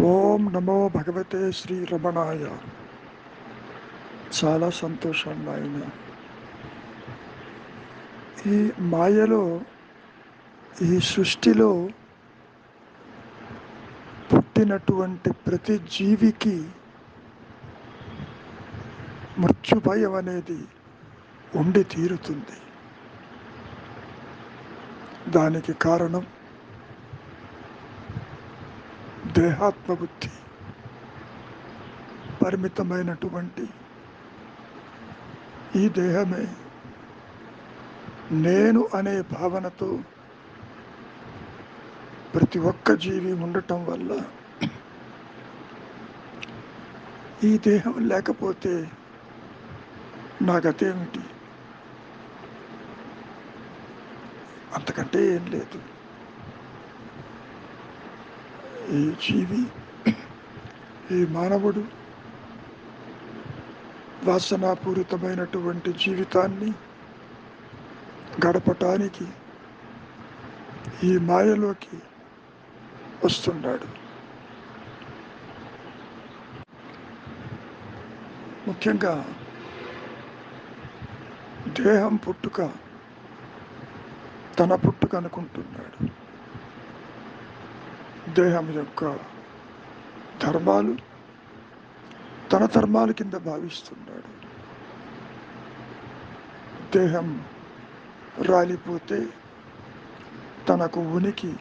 ఓం నమో భగవతే శ్రీ రమణాయ. చాలా సంతోషం నాయన. ఈ మాయలో, ఈ సృష్టిలో పుట్టినటువంటి ప్రతి జీవికి మృత్యు భయం అనేది ఉండి తీరుతుంది. దానికి కారణం దేహాత్మబుద్ధి పరిమితమైనటువంటి ఈ దేహమే నేను అనే భావనతో ప్రతి ఒక్క జీవి ఉండటం వల్ల ఈ దేహం లేకపోతే నా గతేమిటి, అంతకంటే ఏం లేదు. ఈ జీవి, ఈ మానవుడు వాసనాపూరితమైనటువంటి జీవితాన్ని గడపటానికి ఈ మాయలోకి వస్తున్నాడు. ముఖ్యంగా దేహం పుట్టుక తన పుట్టుక అనుకుంటున్నాడు. దేహం యొక్క ధర్మాలు తన ధర్మాల కింద భావిస్తున్నాడు. దేహం రాలిపోతే తనకు ఉనికి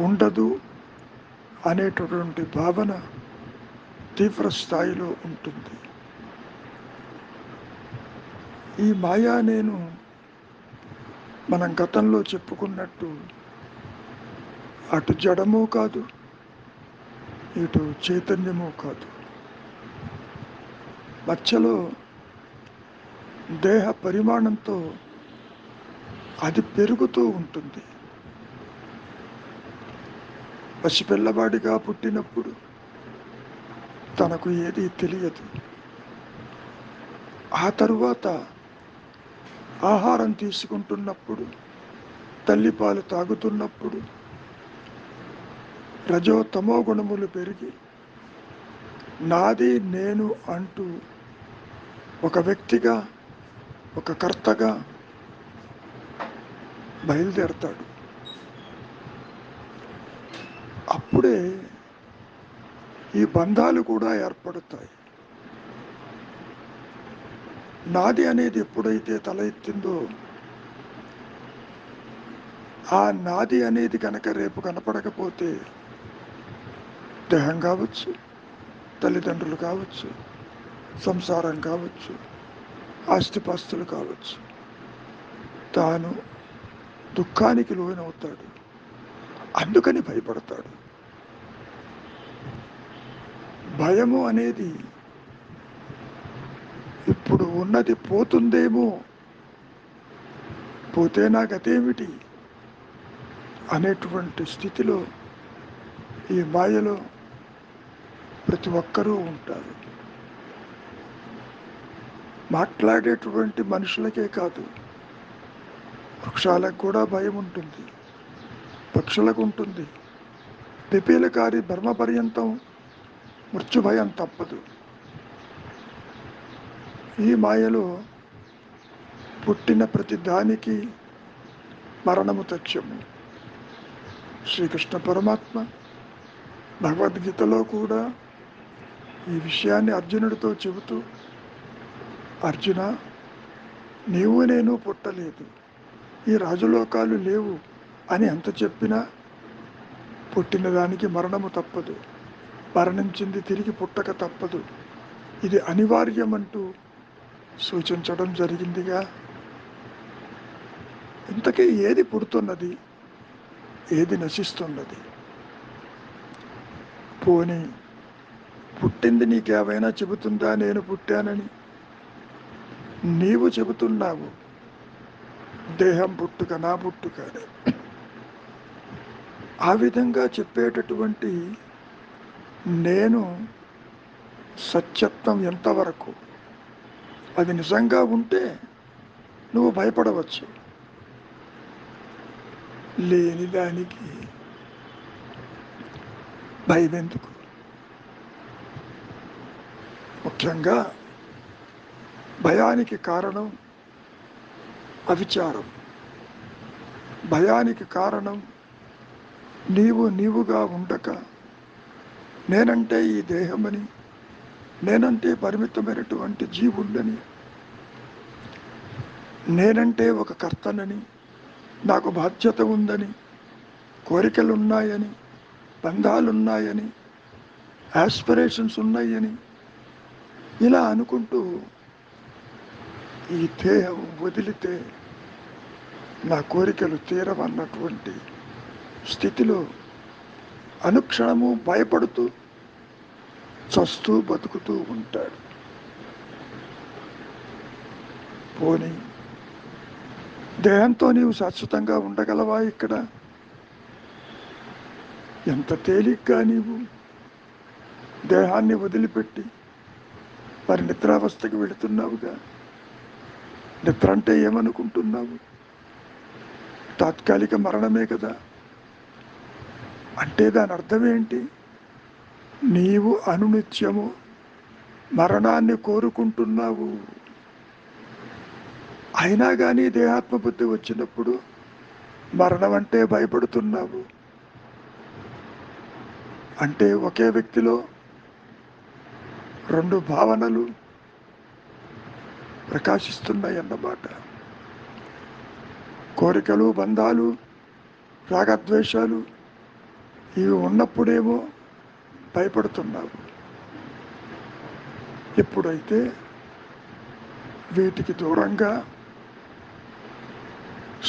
ఉండదు అనేటటువంటి భావన తీవ్ర స్థాయిలో ఉంటుంది. ఈ మాయా నేను మనం గతంలో చెప్పుకున్నట్టు అటు జడము కాదు, ఇటు చైతన్యము కాదు. మధ్యలో దేహ పరిమాణంతో అది పెరుగుతూ ఉంటుంది. పసిపిల్లవాడిగా పుట్టినప్పుడు తనకు ఏదీ తెలియదు. ఆ తరువాత ఆహారం తీసుకుంటున్నప్పుడు, తల్లిపాలు తాగుతున్నప్పుడు రజో తమో గుణములు పెరిగి నాది నేను అంటూ ఒక వ్యక్తిగా, ఒక కర్తగా బయలుదేరతాడు. అప్పుడే ఈ బంధాలు కూడా ఏర్పడతాయి. నాది అనేది ఎప్పుడైతే తల ఎత్తిందో, ఆ నాది అనేది కనుక రేపు కనపడకపోతే దేహం కావచ్చు, తల్లిదండ్రులు కావచ్చు, సంసారం కావచ్చు, ఆస్తిపాస్తులు కావచ్చు, తాను దుఃఖానికి లోనవుతాడు. అందుకని భయపడతాడు. భయము అనేది ఇప్పుడు ఉన్నది పోతుందేమో, పోతే నా గతేమిటి అనేటువంటి స్థితిలో ఈ మాయలో ప్రతి ఒక్కరూ ఉంటారు. మాట్లాడేటువంటి మనుషులకే కాదు, వృక్షాలకు కూడా భయం ఉంటుంది, పక్షులకు ఉంటుంది. పిపీలకారి ధర్మ పర్యంతం మృత్యు భయం తప్పదు. ఈ మాయలో పుట్టిన ప్రతి దానికి మరణము తథ్యము. శ్రీకృష్ణ పరమాత్మ భగవద్గీతలో కూడా ఈ విషయాన్ని అర్జునుడితో చెబుతూ, అర్జున, నీవు నేను పుట్టలేదు, ఈ రాజలోకాలు లేవు అని ఎంత చెప్పినా పుట్టిన దానికి మరణము తప్పదు, మరణించింది తిరిగి పుట్టక తప్పదు, ఇది అనివార్యమంటూ సూచించడం జరిగిందిగా. ఇంతకీ ఏది పుడుతున్నది, ఏది నశిస్తున్నది? పోనీ పుట్టింది నీకేమైనా చెబుతుందా నేను పుట్టానని? నీవు చెబుతున్నావు దేహం పుట్టుక నా పుట్టుక అని. ఆ విధంగా చెప్పేటటువంటి నేను సత్యత్వం ఎంతవరకు? అది నిజంగా ఉంటే నువ్వు భయపడవచ్చు. లేని దానికి భయం ఎందుకు? ముఖ్యంగా భయానికి కారణం అవిచారం. భయానికి కారణం నీవుగా ఉండక, నేనంటే ఈ దేహమని, నేనంటే పరిమితమైనటువంటి జీవుండని, నేనంటే ఒక కర్తనని, నాకు బాధ్యత ఉందని, కోరికలున్నాయని, బంధాలున్నాయని, ఆస్పిరేషన్స్ ఉన్నాయని, ఇలా అనుకుంటూ ఈ దేహం వదిలితే నా కోరికలు తీరవన్నటువంటి స్థితిలో అనుక్షణము భయపడుతూ చస్తూ బతుకుతూ ఉంటాడు. పోనీ దేహంతో నీవు శాశ్వతంగా ఉండగలవా? ఇక్కడ ఎంత తేలిగ్గా నీవు దేహాన్ని వదిలిపెట్టి మరి నిద్రావస్థకి వెళుతున్నావుగా. నిద్ర అంటే ఏమనుకుంటున్నావు? తాత్కాలిక మరణమే కదా. అంటే దాని అర్థం ఏంటి? నీవు అనునిత్యము మరణాన్ని కోరుకుంటున్నావు. అయినా కానీ దేహాత్మబుద్ధి వచ్చినప్పుడు మరణం అంటే భయపడుతున్నావు. అంటే ఒకే వ్యక్తిలో రెండు భావనలు ప్రకాశిస్తున్నాయి అన్నమాట. కోరికలు, బంధాలు, రాగద్వేషాలు ఇవి ఉన్నప్పుడేమో భయపడుతున్నావు. ఎప్పుడైతే వీటికి దూరంగా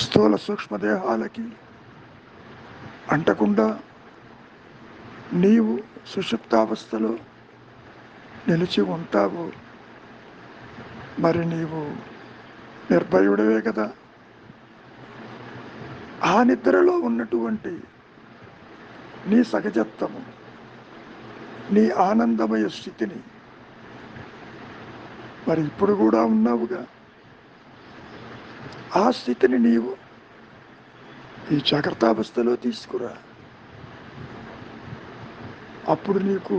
స్థూల సూక్ష్మదేహాలకి అంటకుండా నీవు సుషుప్తావస్థలో నిలిచి ఉంటావు, మరి నీవు నిర్భయుడవే కదా. ఆ నిద్రలో ఉన్నటువంటి నీ సహజత్వము, నీ ఆనందమయ స్థితిని మరి ఇప్పుడు కూడా ఉన్నావుగా. ఆ స్థితిని నీవు ఈ జాగ్రత్తావస్థలో తీసుకురా. అప్పుడు నీకు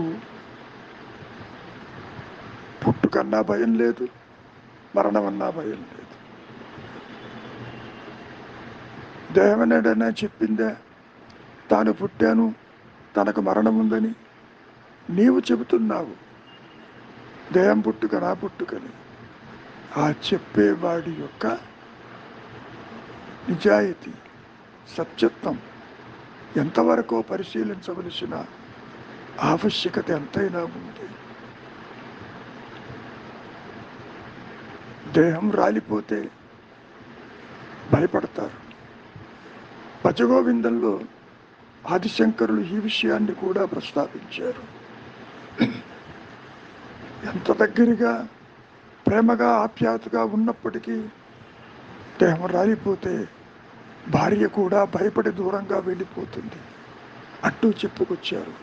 పుట్టుకన్నా భయం లేదు, మరణమన్నా భయం లేదు. దేహమనేడైనా చెప్పిందే తాను పుట్టాను, తనకు మరణం ఉందని నీవు చెబుతున్నావు. దేహం పుట్టుక నా పుట్టుకని. ఆ చెప్పేవాడి యొక్క నిజాయితీ, సత్యత్వం ఎంతవరకు పరిశీలించవలసిన ఆవశ్యకత ఎంతైనా ఉంది. దేహం రాలిపోతే భయపడతారు. భజగోవిందంలో ఆదిశంకరులు ఈ విషయాన్ని కూడా ప్రస్తావించారు. ఎంత దగ్గరగా ప్రేమగా ఆప్యాయతగా ఉన్నప్పటికీ దేహం రాలిపోతే భార్య కూడా భయపడి దూరంగా వెళ్ళిపోతుంది అంటూ చెప్పుకొచ్చారు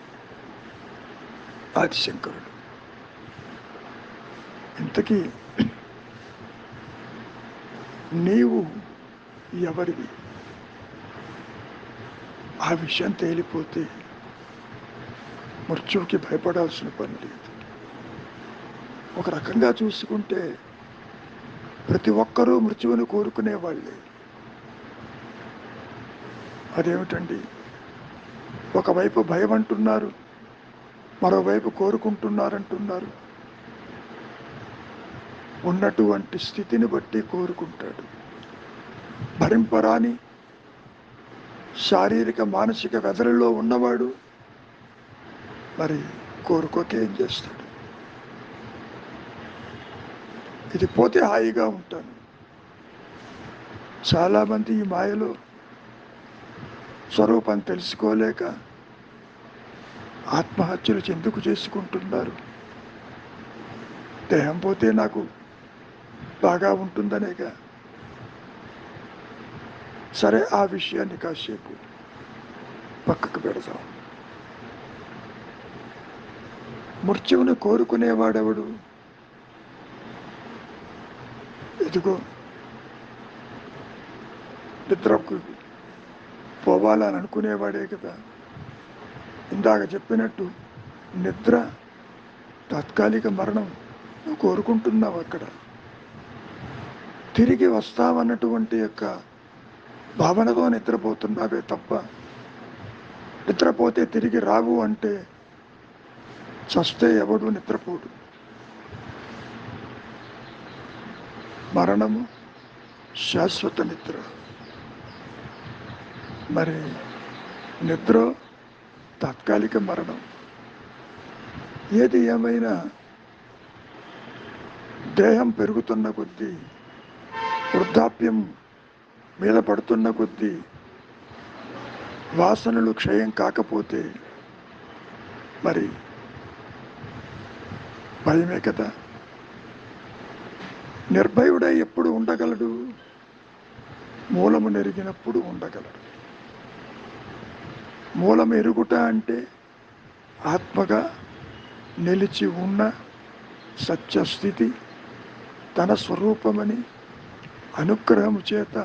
ఆదిశంకరులు. ఇంతకీ నీవు ఎవరివి? ఆ విషయం తేలిపోతే మృత్యువుకి భయపడాల్సిన పని లేదు. ఒక రకంగా చూసుకుంటే ప్రతి ఒక్కరూ మృత్యువుని కోరుకునే వాళ్ళే. అదేమిటండి? ఒకవైపు భయం అంటున్నారు, మరోవైపు కోరుకుంటున్నారంటున్నారు. ఉన్నటువంటి స్థితిని బట్టి కోరుకుంటాడు. భరింపరాని శారీరక మానసిక వ్యధలలో ఉన్నవాడు మరి కోరుకోకే ఏం చేస్తాడు? ఇది పోతే హాయిగా ఉంటాను. చాలామంది ఈ మాయలో స్వరూపాన్ని తెలుసుకోలేక ఆత్మహత్యలు ఎందుకు చేసుకుంటున్నారు? దేహం పోతే నాకు బాగా ఉంటుందనేగా. సరే, ఆ విషయాన్ని కాసేపు పక్కకు పెడదాం. మృత్యువుని కోరుకునేవాడెవడు? ఇదిగో నిద్రకు పోవాలని అనుకునేవాడే కదా. ఇందాక చెప్పినట్టు నిద్ర తాత్కాలిక మరణం నువ్వు కోరుకుంటున్నావు. అక్కడ తిరిగి వస్తావన్నటువంటి యొక్క భావనతో నిద్రపోతున్నావే తప్ప, నిద్రపోతే తిరిగి రావు అంటే చస్తే ఎవడు నిద్రపోడు. మరణము శాశ్వత నిద్ర, మరి నిద్ర తాత్కాలిక మరణం. ఏది ఏమైనా దేహం పెరుగుతున్న కొద్దీ, వృద్ధాప్యం మీద పడుతున్న కొద్దీ, వాసనలు క్షయం కాకపోతే మరి భయమే కదా. నిర్భయుడై ఎప్పుడు ఉండగలడు? మూలము నెరిగినప్పుడు ఉండగలడు. మూలము ఎరుగుట అంటే ఆత్మగా నిలిచి ఉన్న సత్యస్థితి, తన స్వరూపమని అనుగ్రహము చేత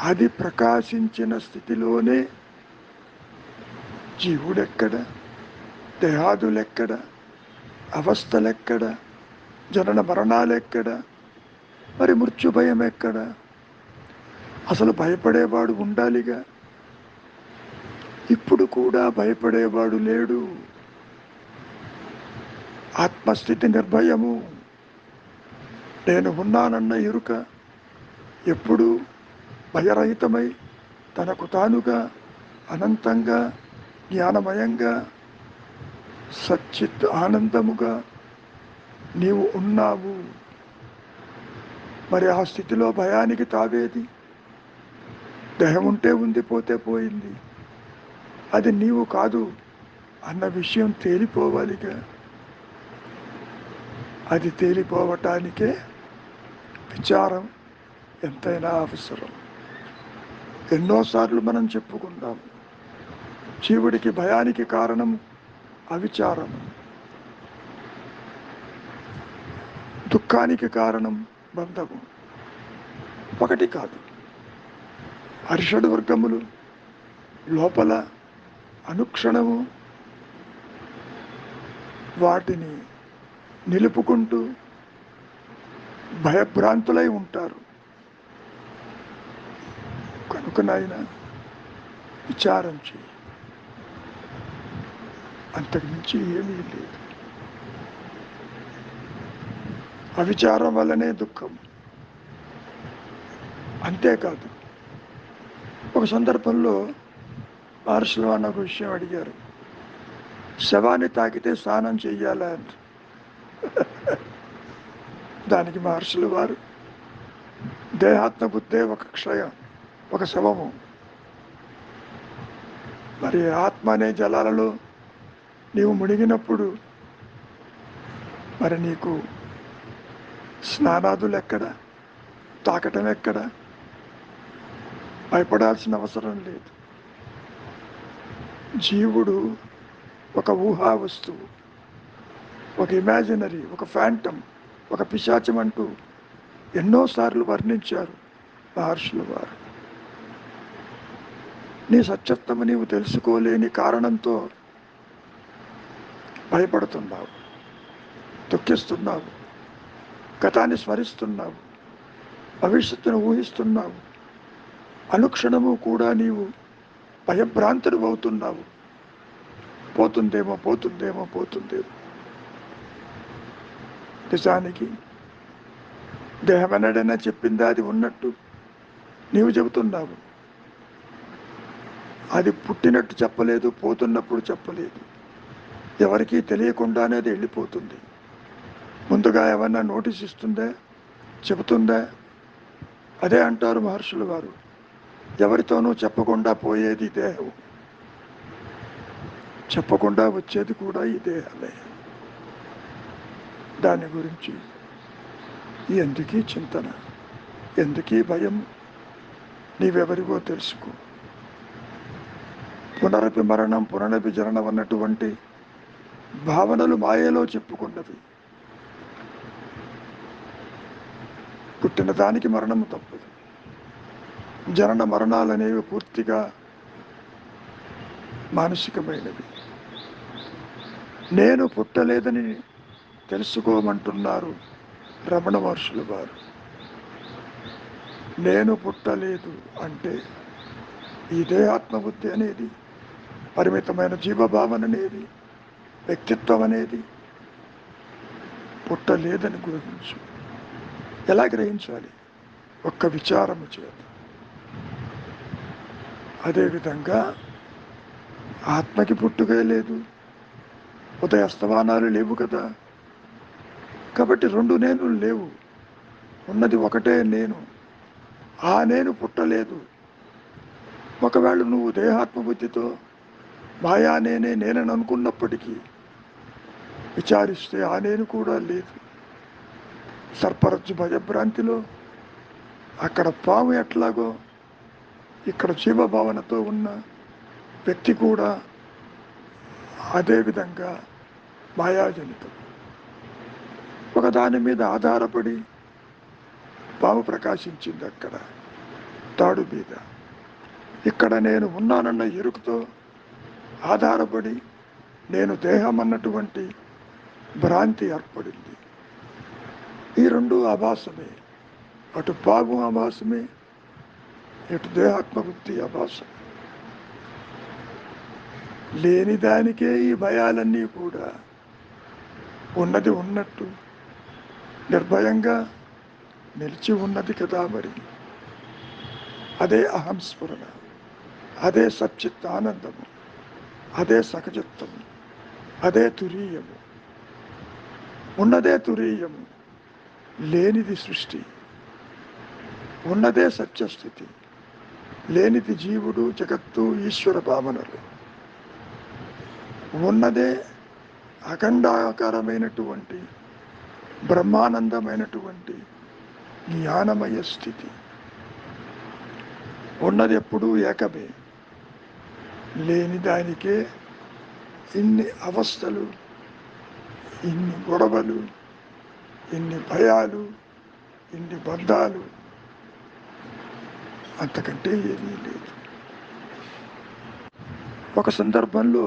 అది ప్రకాశించిన స్థితిలోనే జీవుడెక్కడ, దేహాదులెక్కడ, అవస్థలెక్కడ, జనన మరణాలెక్కడ, మరి మృత్యు భయం ఎక్కడ? అసలు భయపడేవాడు ఉండాలిగా. ఇప్పుడు కూడా భయపడేవాడు లేడు. ఆత్మస్థితి నిర్భయము, నేను ఉన్నానన్న ఎరుక, ఎప్పుడూ భయరహితమై తనకు తానుగా అనంతంగా జ్ఞానమయంగా సచ్చిత్ ఆనందముగా నీవు ఉన్నావు. మరి ఆ స్థితిలో భయానికి తావేది? దేహం ఉంటే ఉంది, పోతే పోయింది. అది నీవు కాదు అన్న విషయం తేలిపోవాలిగా. అది తేలిపోవటానికే విచారం ఎంతైనా అవసరం. ఎన్నోసార్లు మనం చెప్పుకుందాం, జీవుడికి భయానికి కారణం అవిచారము, దుఃఖానికి కారణం బంధము. ఒకటి కాదు, అరిషడ్ వర్గములు లోపల అనుక్షణము వాటిని నిలుపుకుంటూ భయభ్రాంతులై ఉంటారు. కనుక నాయన విచారం చేయి, అంతకు మించి ఏమీ లేదు. అవిచారం వల్లనే దుఃఖం. అంతేకాదు, ఒక సందర్భంలో మహర్షులు అన్న ఒక విషయం అడిగారు, శవాన్ని తాకితే స్నానం చెయ్యాలా అని. దానికి మహర్షులు వారు, దేహాత్మ బుద్ధే ఒక క్షయం, ఒక శవము. మరి ఆత్మ అనే జలాలలో నీవు మునిగినప్పుడు మరి నీకు స్నానాదులు ఎక్కడ, తాకటం ఎక్కడ? భయపడాల్సిన అవసరం లేదు. జీవుడు ఒక ఊహా వస్తువు, ఒక ఇమాజినరీ, ఒక ఫ్యాంటమ్, ఒక పిశాచం అంటూ ఎన్నోసార్లు వర్ణించారు మహర్షులు వారు. నీ సత్యత్వము నీవు తెలుసుకోలేని కారణంతో భయపడుతున్నావు, దుఃఖిస్తున్నావు, గతాన్ని స్మరిస్తున్నావు, భవిష్యత్తును ఊహిస్తున్నావు. అనుక్షణము కూడా నీవు భయభ్రాంతుడు అవుతున్నావు. పోతుందేమో పోతుందేమో పోతుందేమో. నిజానికి దేహమనడైనా చెప్పిందా అది ఉన్నట్టు నీవు చెబుతున్నావు. అది పుట్టినట్టు చెప్పలేదు, పోతున్నప్పుడు చెప్పలేదు. ఎవరికీ తెలియకుండానే అది వెళ్ళిపోతుంది. ముందుగా ఏమన్నా నోటీస్ ఇస్తుందా, చెబుతుందా? అదే అంటారు మహర్షులు వారు, ఎవరితోనూ చెప్పకుండా పోయేది దేహం, చెప్పకుండా వచ్చేది కూడా ఈ దేహమే. దాని గురించి ఎందుకీ చింతన, ఎందుకీ భయం? నీవెవరివో తెలుసుకో. పునరపి మరణం పునరపి జననం అన్నటువంటి భావనలు మాయలో చెప్పుకున్నవి. పుట్టిన దానికి మరణము తప్పదు. జనన మరణాలనేవి పూర్తిగా మానసికమైనవి. నేను పుట్టలేదని తెలుసుకోమంటున్నారు రమణ మహర్షుల వారు. నేను పుట్టలేదు అంటే ఇదే ఆత్మబుద్ధి అనేది, పరిమితమైన జీవభావన అనేది, వ్యక్తిత్వం అనేది పుట్టలేదని గ్రహించు. ఎలా గ్రహించాలి? ఒక్క విచారము చేత. అదేవిధంగా ఆత్మకి పుట్టుకే లేదు, ఉదయస్తమానాలు లేవు కదా. కాబట్టి రెండు నేనులు లేవు, ఉన్నది ఒకటే నేను. ఆ నేను పుట్టలేదు. ఒకవేళ నువ్వు దేహాత్మబుద్ధితో మాయా నేనని అనుకున్నప్పటికీ విచారిస్తే ఆ నేను కూడా లేదు. సర్పరజ్జు భయభ్రాంతిలో అక్కడ పాము ఎట్లాగో ఇక్కడ జీవభావనతో ఉన్న వ్యక్తి కూడా అదే విధంగా మాయాజనితం. ఒకదాని మీద ఆధారపడి పాము ప్రకాశించింది అక్కడ తాడు మీద. ఇక్కడ నేను ఉన్నానన్న ఎరుకుతో ఆధారపడి నేను దేహం అన్నటువంటి భ్రాంతి ఏర్పడింది. ఈ రెండు ఆభాసమే. అటు పాము ఆభాసమే, ఇటు దేహాత్మబుద్ధి ఆభాసం. లేని దానికే ఈ భయాలన్నీ కూడా. ఉన్నది ఉన్నట్టు నిర్భయంగా నిలిచి ఉన్నది కదా మరి. అదే అహంస్ఫురణ, అదే సచ్చిత్ ఆనందము, అదే సహజత్వము, అదే తురీయము. ఉన్నదే తురీయము, లేనిది సృష్టి. ఉన్నదే సత్యస్థితి, లేనిది జీవుడు, జగత్తు, ఈశ్వర భావనలు. ఉన్నదే అఖండాకారమైనటువంటి బ్రహ్మానందమైనటువంటి జ్ఞానమయ స్థితి. ఉన్నది ఎప్పుడూ ఏకమే. లేని దానికే ఇన్ని అవస్థలు, ఇన్ని గొడవలు, ఇన్ని భయాలు, ఇన్ని బంధాలు. అంతకంటే ఏమీ లేదు. ఒక సందర్భంలో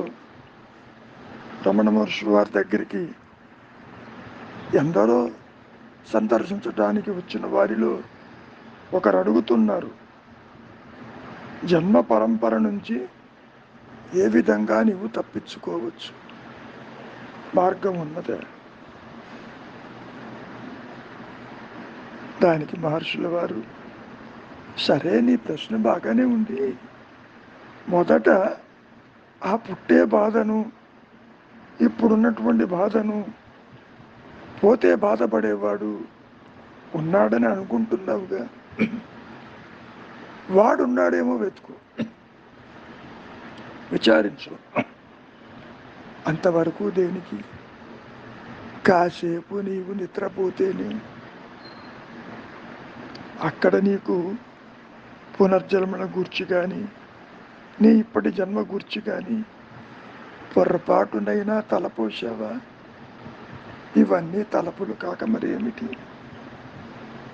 రమణ మహర్షి వారి దగ్గరికి ఎందరో సందర్శించడానికి వచ్చిన వారిలో ఒకరు అడుగుతున్నారు, జన్మ పరంపర నుంచి ఏ విధంగా నీవు తప్పించుకోవచ్చు, మార్గం ఉన్నదే? దానికి మహర్షుల వారు, సరే నీ ప్రశ్న బాగానే ఉంది. మొదట ఆ పుట్టే బాధను, ఇప్పుడున్నటువంటి బాధను, పోతే బాధపడేవాడు ఉన్నాడని అనుకుంటున్నావుగా, వాడున్నాడేమో వెతుకు, విచారించు. అంతవరకు దేనికి? కాసేపు నీవు నిద్రపోతేనే అక్కడ నీకు పునర్జన్మల గూర్చి కానీ, నీ ఇప్పటి జన్మ గూర్చి కానీ పొరపాటునైనా తలపోసావా? ఇవన్నీ తలపులు కాక మరి ఏమిటి?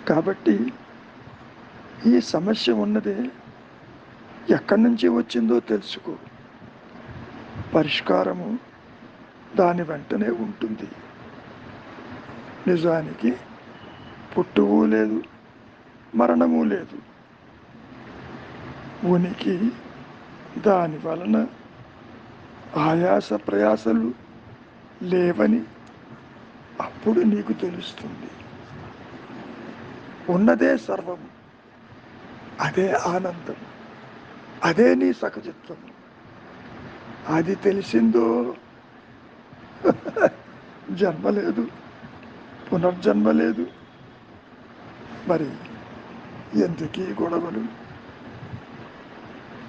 కాబట్టి ఈ సమస్య ఉన్నదే ఎక్కడి నుంచి వచ్చిందో తెలుసుకో. పరిష్కారము దాని వెంటనే ఉంటుంది. నిజానికి పుట్టువు లేదు, మరణము లేదు. ఉనికి దాని వలన ఆయాస ప్రయాసలు లేవని అప్పుడు నీకు తెలుస్తుంది. ఉన్నదే సర్వము, అదే ఆనందం, అదే నీ సహజత్వము. అది తెలిసిందో జన్మ లేదు, పునర్జన్మ లేదు. మరి ఎందుకీ గొడవలు?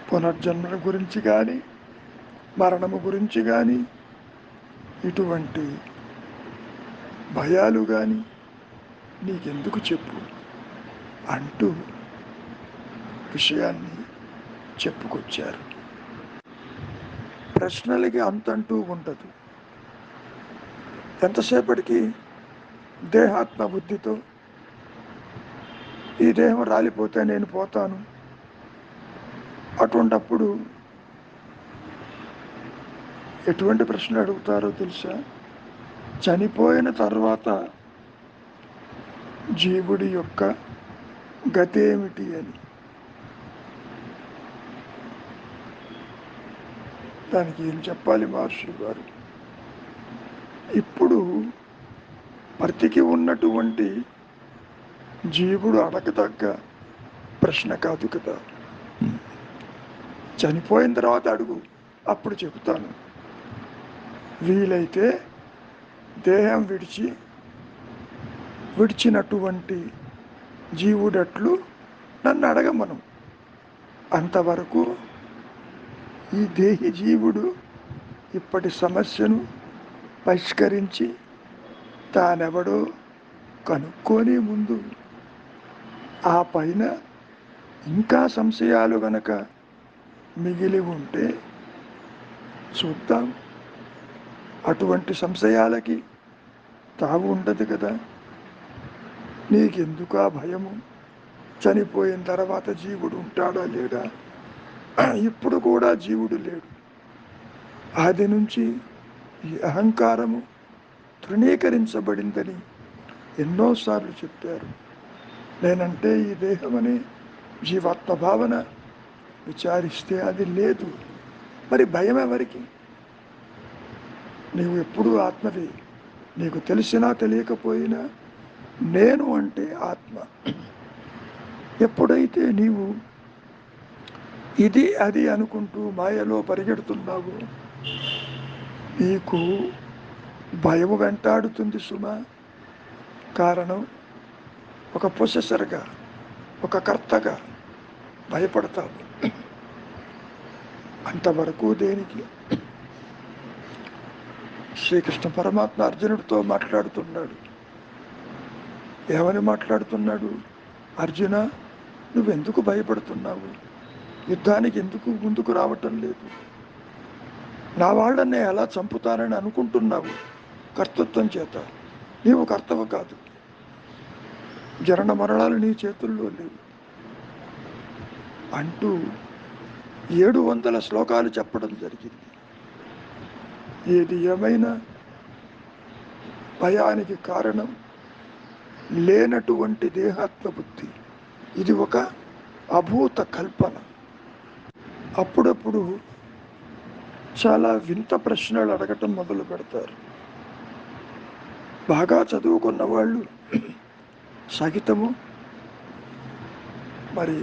పునర్జన్మల గురించి కానీ, మరణము గురించి కానీ, ఇటువంటి భయాలు కానీ నీకెందుకు చెప్పు అంటూ విషయాన్ని చెప్పుకొచ్చారు. ప్రశ్నలకి అంతంటూ ఉండదు. ఎంతసేపటికి దేహాత్మ బుద్ధితో ఈ దేహం రాలిపోతే నేను పోతాను, అటువంటప్పుడు ఎటువంటి ప్రశ్నలు అడుగుతారో తెలుసా? చనిపోయిన తర్వాత జీవుడి యొక్క గతేమిటి అని. దానికి ఏం చెప్పాలి మహర్షులు గారు? ఇప్పుడు బ్రతికి ఉన్నటువంటి జీవుడు అడగదగ్గ ప్రశ్న కాదు కదా. చనిపోయిన తర్వాత అడుగు, అప్పుడు చెబుతాను. వీలైతే దేహం విడిచినటువంటి జీవుడట్లు నన్ను అడగమను. అంతవరకు ఈ దేహి జీవుడు ఇప్పటి సమస్యను పరిష్కరించి తానెవడో కనుక్కొని ముందు ఆ పైన ఇంకా సంశయాలు గనక మిగిలి ఉంటే చూద్దాం. అటువంటి సంశయాలకి తావు ఉండదు కదా. నీకెందుకు ఆ భయము? చనిపోయిన తర్వాత జీవుడు ఉంటాడా లేడా? ఇప్పుడు కూడా జీవుడు లేడు. ఆది నుంచి ఈ అహంకారము తృణీకరించబడిందని ఎన్నోసార్లు చెప్పారు. నేనంటే ఈ దేహమని జీవాత్మ భావన విచారిస్తే అది లేదు. మరి భయం ఎవరికి? నీవు ఎప్పుడూ ఆత్మవి. నీకు తెలిసినా తెలియకపోయినా నేను అంటే ఆత్మ. ఎప్పుడైతే నీవు ఇది అది అనుకుంటూ మాయలో పరిగెడుతున్నావు, నీకు భయము వెంటాడుతుంది సుమా. కారణం, ఒక పొసెసర్గా, ఒక కర్తగా భయపడతావు. అంతవరకు దేనికి? శ్రీకృష్ణ పరమాత్మ అర్జునుడితో మాట్లాడుతున్నాడు. ఏమని మాట్లాడుతున్నాడు? అర్జున, నువ్వెందుకు భయపడుతున్నావు? యుద్ధానికి ఎందుకు ముందుకు రావటం లేదు? నా వాళ్ళని ఎలా చంపుతానని అనుకుంటున్నావు కర్తృత్వం చేత. నీవు కర్తవ కాదు. జనన మరణాలు నీ చేతుల్లో లేవు అంటూ 700 శ్లోకాలు చెప్పడం జరిగింది. ఏది ఏమైనా భయానికి కారణం లేనటువంటి దేహాత్మ బుద్ధి. ఇది ఒక అభూత కల్పన. అప్పుడప్పుడు చాలా వింత ప్రశ్నలు అడగటం మొదలు పెడతారు. బాగా చదువుకున్న వాళ్ళు సహితము మరి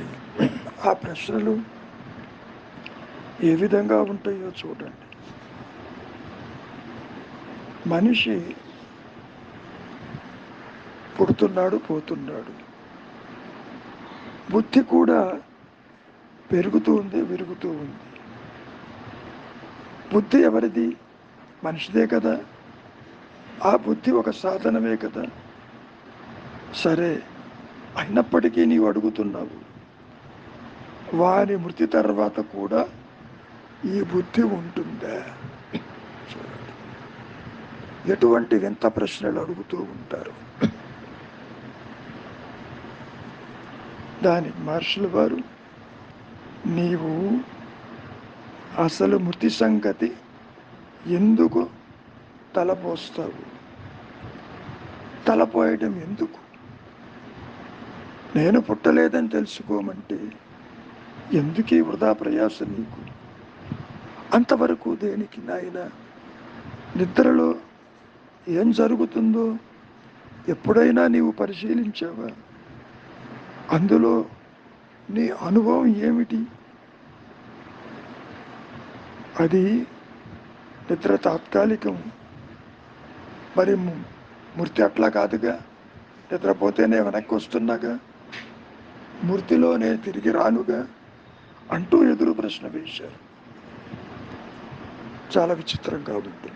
ఆ ప్రశ్నలు ఏ విధంగా ఉంటాయో చూడండి. మనిషి పుడుతున్నాడు, పోతున్నాడు. బుద్ధి కూడా పెరుగుతూ ఉంది, విరుగుతూ ఉంది. బుద్ధి ఎవరిది? మనిషిదే కదా. ఆ బుద్ధి ఒక సాధనమే కదా. సరే, అయినప్పటికీ నీవు అడుగుతున్నావు, వారి మృతి తర్వాత కూడా ఈ బుద్ధి ఉంటుందా? ఎటువంటి వింత ప్రశ్నలు అడుగుతూ ఉంటారు. దానికి మహర్షుల వారు, నీవు అసలు మృతి సంగతి ఎందుకు తలపోస్తావు? తలపోయటం ఎందుకు? నేను పుట్టలేదని తెలుసుకోమంటే ఎందుకీ వృధా ప్రయాస నీకు? అంతవరకు దేనికి నాయన? నిద్రలో ఏం జరుగుతుందో ఎప్పుడైనా నీవు పరిశీలించావా? అందులో నీ అనుభవం ఏమిటి? అది నిద్ర తాత్కాలికం. మరి మృతి అట్లా కాదుగా. నిద్రపోతేనే వెనక్కి వస్తున్నాగా, మృతిలో నేను తిరిగి రానుగా అంటూ ఎదురు ప్రశ్న వేశారు. చాలా విచిత్రంగా ఉంటుంది.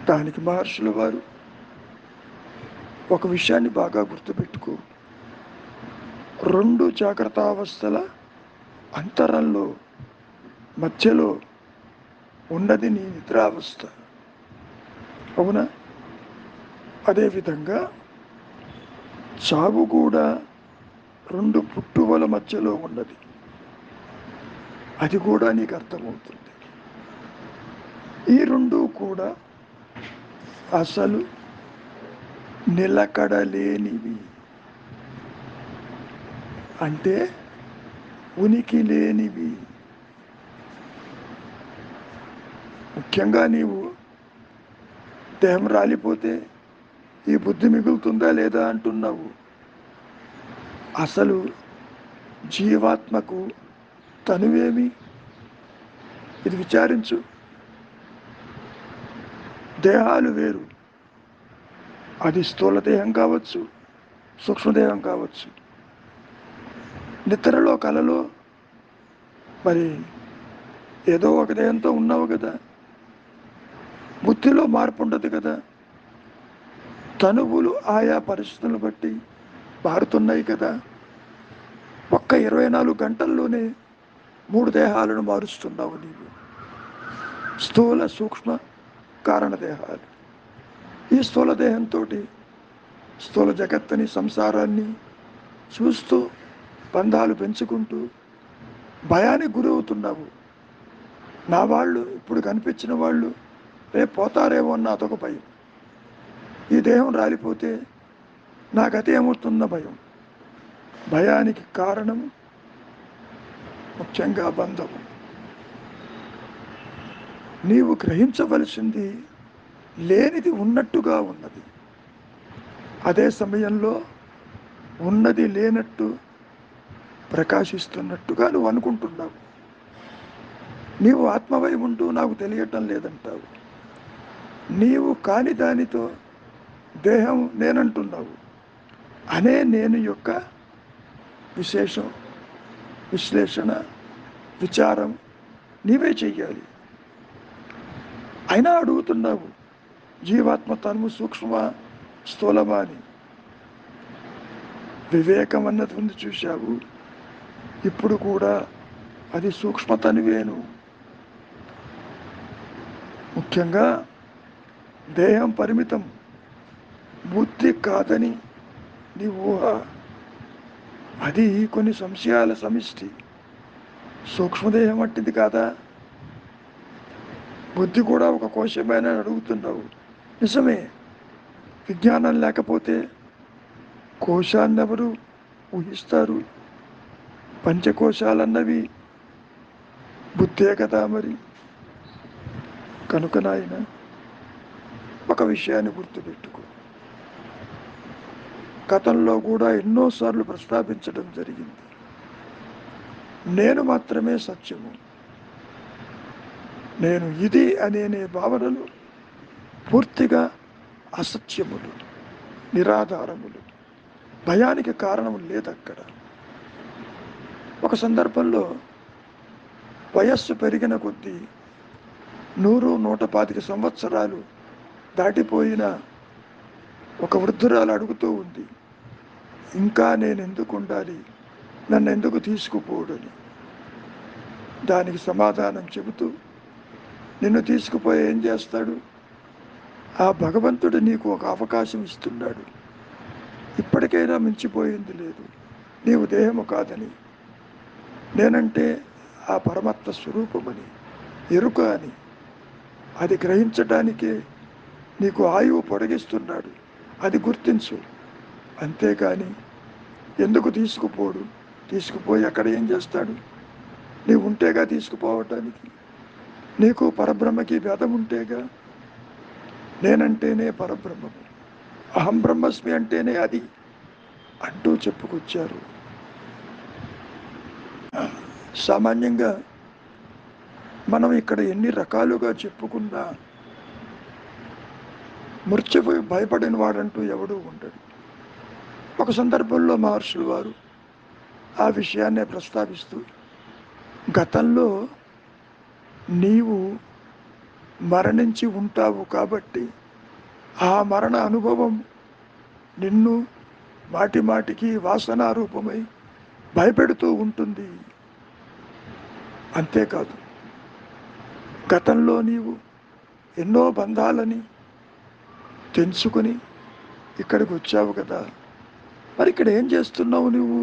దానికి మహర్షుల వారు ఒక విషయాన్ని బాగా గుర్తుపెట్టుకో. 2 జాగ్రత్తావస్థల అంతరంలో మధ్యలో ఉన్నది నీ నిద్రావస్థ. అవునా? అదేవిధంగా చావు కూడా 2 పుట్టువల మధ్యలో ఉన్నది. అది కూడా నీకు అర్థమవుతుంది. ఈ రెండు కూడా అసలు నిలకడలేనివి, అంటే ఉనికి లేనివి. ముఖ్యంగా నీవు దేహం రాలిపోతే ఈ బుద్ధి మిగులుతుందా లేదా అంటున్నావు. అసలు జీవాత్మకు తనువేమి? ఇది విచారించు. దేహాలు వేరు, అది స్థూల దేహం కావచ్చు, సూక్ష్మదేహం కావచ్చు. నిద్రలో కలలో మరి ఏదో ఒక దేహంతో ఉన్నావు కదా, బుద్ధిలో మార్పు ఉండదు కదా, తనువులు ఆయా పరిస్థితులను బట్టి మారుతున్నాయి కదా. ఒక్క 24 గంటల్లోనే 3 దేహాలను మారుస్తున్నావు నీవు. స్థూల సూక్ష్మ కారణ దేహాలు. ఈ స్థూల దేహంతో స్థూల జగత్తుని, సంసారాన్ని చూస్తూ బంధాలు పెంచుకుంటూ భయానికి గురవుతున్నావు. నా వాళ్ళు ఇప్పుడు కనిపించిన వాళ్ళు రేపు పోతారేమో అన్న అదొక భయం. ఈ దేహం రాలిపోతే నా గతి ఏమవుతున్న భయం. భయానికి కారణం ముఖ్యంగా బంధము. నీవు గ్రహించవలసింది లేనిది ఉన్నట్టుగా ఉన్నది, అదే సమయంలో ఉన్నది లేనట్టు ప్రకాశిస్తున్నట్టుగా నువ్వు అనుకుంటున్నావు. నీవు ఆత్మవై ఉంటూ నాకు తెలియటం లేదంటావు. నీవు కాని దానితో దేహం నేనంటున్నావు. అనే నేను యొక్క విశేషం, విశ్లేషణ, విచారం నీవే చెయ్యాలి. అయినా అడుగుతున్నావు జీవాత్మ తనువు సూక్ష్మ స్థూలమా అని. వివేకం అన్నది ఉంది చూశావు, ఇప్పుడు కూడా అది సూక్ష్మతనువేను. ముఖ్యంగా దేహం పరిమితం, బుద్ధి కాదని నీ ఊహ. అది కొన్ని సంశయాల సమిష్టి. సూక్ష్మదేహం అట్టిది కాదా, బుద్ధి కూడా ఒక కోశమేనా అడుగుతున్నావు. నిజమే, విజ్ఞానం లేకపోతే కోశాన్ని ఎవరు ఊహిస్తారు? పంచకోశాలన్నవి బుద్ధే కదా మరి. కనుక నాయన ఒక విషయాన్ని గుర్తుపెట్టుకో. గతంలో కూడా ఎన్నోసార్లు ప్రస్తావించడం జరిగింది, నేను మాత్రమే సత్యము. నేను ఇది అనే భావనలు పూర్తిగా అసత్యములు, నిరాధారములు. భయానికి కారణం లేదక్కడ. ఒక సందర్భంలో వయస్సు పెరిగిన కొద్దీ 100-125 సంవత్సరాలు దాటిపోయిన ఒక వృద్ధురాలు అడుగుతూ ఉంది, ఇంకా నేను ఎందుకు ఉండాలి, నన్ను ఎందుకు తీసుకుపోడని. దానికి సమాధానం చెబుతూ, నిన్ను తీసుకుపోయి ఏం చేస్తాడు? ఆ భగవంతుడు నీకు ఒక అవకాశం ఇస్తున్నాడు. ఇప్పటికైనా మించిపోయింది లేదు, నీవు దేహము కాదని, నేనంటే ఆ పరమాత్మ స్వరూపమని, ఎరుక అని. అది గ్రహించడానికే నీకు ఆయువు పొడిగిస్తున్నాడు, అది గుర్తించు. అంతేకాని ఎందుకు తీసుకుపోడు? తీసుకుపోయి అక్కడ ఏం చేస్తాడు? నీవు ఉంటేగా తీసుకుపోవటానికి. నీకు పరబ్రహ్మకి భేదం ఉంటేగా. నేనంటేనే పరబ్రహ్మము, అహం బ్రహ్మస్మి అంటేనే అది అంటూ చెప్పుకొచ్చారు. సామాన్యంగా మనం ఇక్కడ ఎన్ని రకాలుగా చెప్పుకున్నా మృత్యువు భయపడిన వాడంటూ ఎవడూ ఉండడు. ఒక సందర్భంలో మహర్షులు వారు ఆ విషయాన్నే ప్రస్తావిస్తూ, గతంలో నీవు మరణించి ఉంటావు కాబట్టి ఆ మరణ అనుభవం నిన్ను మాటి మాటికి వాసనారూపమై భయపెడుతూ ఉంటుంది. అంతేకాదు, గతంలో నీవు ఎన్నో బంధాలని తెంచుకొని ఇక్కడికి వచ్చావు కదా, మరి ఇక్కడ ఏం చేస్తున్నావు? నువ్వు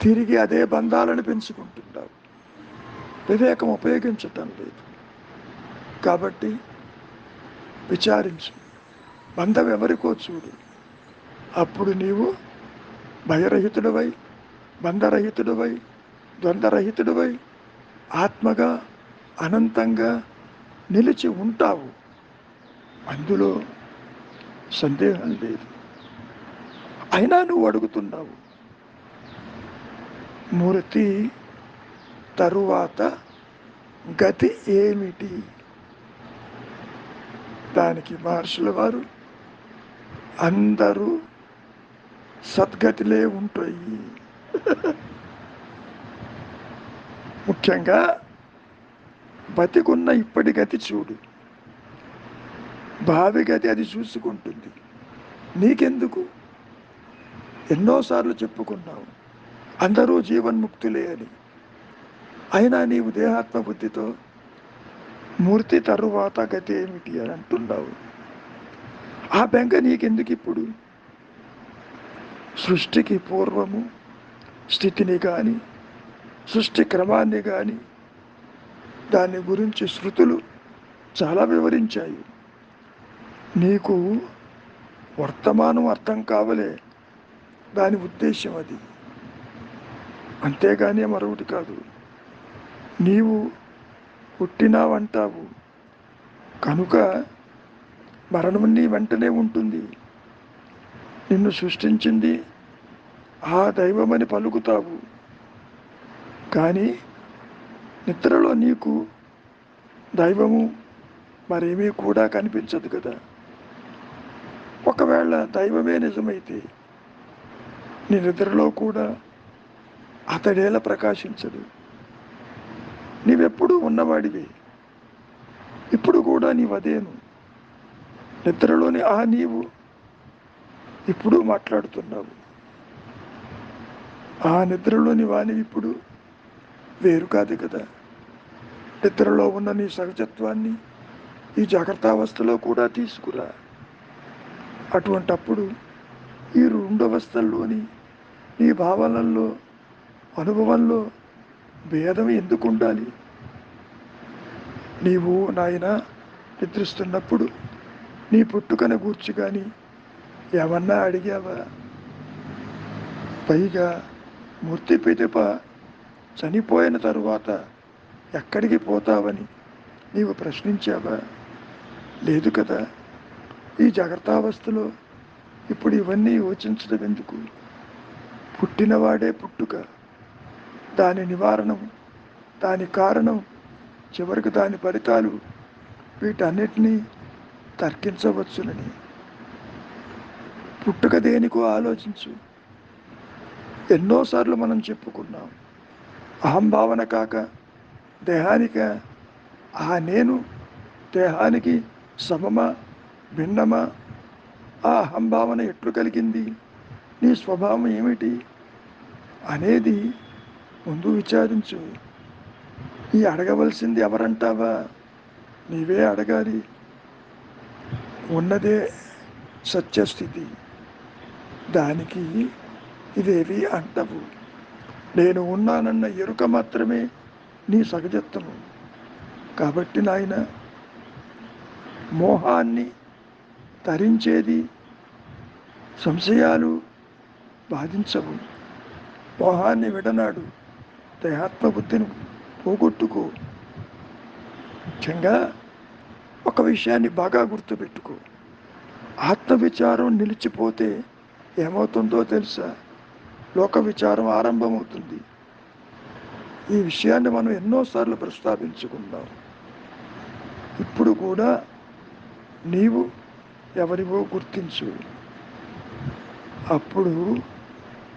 తిరిగి అదే బంధాలను పెంచుకుంటున్నావు. వివేకం ఉపయోగించటం లేదు. కాబట్టి విచారించు, బంధం ఎవరికో చూడు. అప్పుడు నీవు భయరహితుడివై, బంధరహితుడివై, ద్వంద్వరహితుడివై ఆత్మగా అనంతంగా నిలిచి ఉంటావు. అందులో సందేహం లేదు. అయినా నువ్వు అడుగుతున్నావు, మూర్తి తరువాత గతి ఏమిటి? దానికి మహర్షుల వారు అందరూ సద్గతిలే ఉంటాయి. ముఖ్యంగా బతికున్న ఇప్పటి గతి చూడు, భావి గతి అది చూసుకుంటుంది. నీకెందుకు? ఎన్నోసార్లు చెప్పుకున్నావు అందరూ జీవన్ముక్తులే అని. అయినా నీవు దేహాత్మ బుద్ధితో మూర్తి తరువాత గతి ఏమిటి అని అంటున్నావు. ఆ బెంగ నీకెందుకు ఇప్పుడు? సృష్టికి పూర్వము స్థితిని కానీ, సృష్టి క్రమాన్ని కానీ, దాని గురించి శృతులు చాలా వివరించాయి. నీకు వర్తమానం అర్థం కావలే దాని ఉద్దేశం అది, అంతేగాని మరొకటి కాదు. నీవు పుట్టినావంటావు కనుక మరణం నీ వెంటనే ఉంటుంది. నిన్ను సృష్టించింది ఆ దైవమని పలుకుతావు. కానీ నిద్రలో నీకు దైవము మరేమీ కూడా కనిపించదు కదా. ఒకవేళ దైవమే నిజమైతే నీ నిద్రలో కూడా అతడేలా ప్రకాశించడు. నీవెప్పుడూ ఉన్నవాడివి, ఇప్పుడు కూడా నీవదేను. నిద్రలోని ఆ నీవు ఇప్పుడు మాట్లాడుతున్నావు. ఆ నిద్రలోని వాణి ఇప్పుడు వేరు కాదు కదా. నిద్రలో ఉన్న నీ సహజత్వాన్ని ఈ జాగ్రత్తావస్థలో కూడా తీసుకురా. అటువంటప్పుడు ఈ రెండవస్థల్లోని నీ భావనల్లో, అనుభవంలో భేదం ఎందుకు ఉండాలి? నీవు నాయన నిద్రిస్తున్నప్పుడు నీ పుట్టుకను గూర్చి కానీ ఏమన్నా అడిగావా? పైగా మూర్తి పిదప చనిపోయిన తరువాత ఎక్కడికి పోతావని నీవు ప్రశ్నించావా? లేదు కదా. ఈ జాగ్రత్తావస్థలో ఇప్పుడు ఇవన్నీ యోచించడం ఎందుకు? పుట్టినవాడే పుట్టుక, దాని నివారణం, దాని కారణం, చివరికి దాని ఫలితాలు, వీటన్నిటినీ తర్కించవచ్చునని. పుట్టుక దేనికో ఆలోచించు. ఎన్నోసార్లు మనం చెప్పుకున్నాం, అహంభావన కాక దేహానిక? ఆ నేను దేహానికి సమమా, భిన్నమా? ఆ అహంభావన ఎట్లు కలిగింది? నీ స్వభావం ఏమిటి అనేది ముందు విచారించు. ఈ అడగవలసింది ఎవరంటావా? నీవే అడగాలి. ఉన్నదే సత్యస్థితి, దానికి ఇదేవి అంటవు. నేను ఉన్నానన్న ఎరుక మాత్రమే నీ సహజత్వము. కాబట్టి నాయన, మోహాన్ని తరించేది సంశయాలు బాధించవు. మోహాన్ని విడనాడు, దేహాత్మబుద్ధిని పోగొట్టుకో. ముఖ్యంగా ఒక విషయాన్ని బాగా గుర్తుపెట్టుకో, ఆత్మవిచారం నిలిచిపోతే ఏమవుతుందో తెలుసా? లోక విచారం ఆరంభమవుతుంది. ఈ విషయాన్ని మనం ఎన్నోసార్లు ప్రస్తావించుకున్నాం. ఇప్పుడు కూడా నీవు ఎవరివో గుర్తించు. అప్పుడు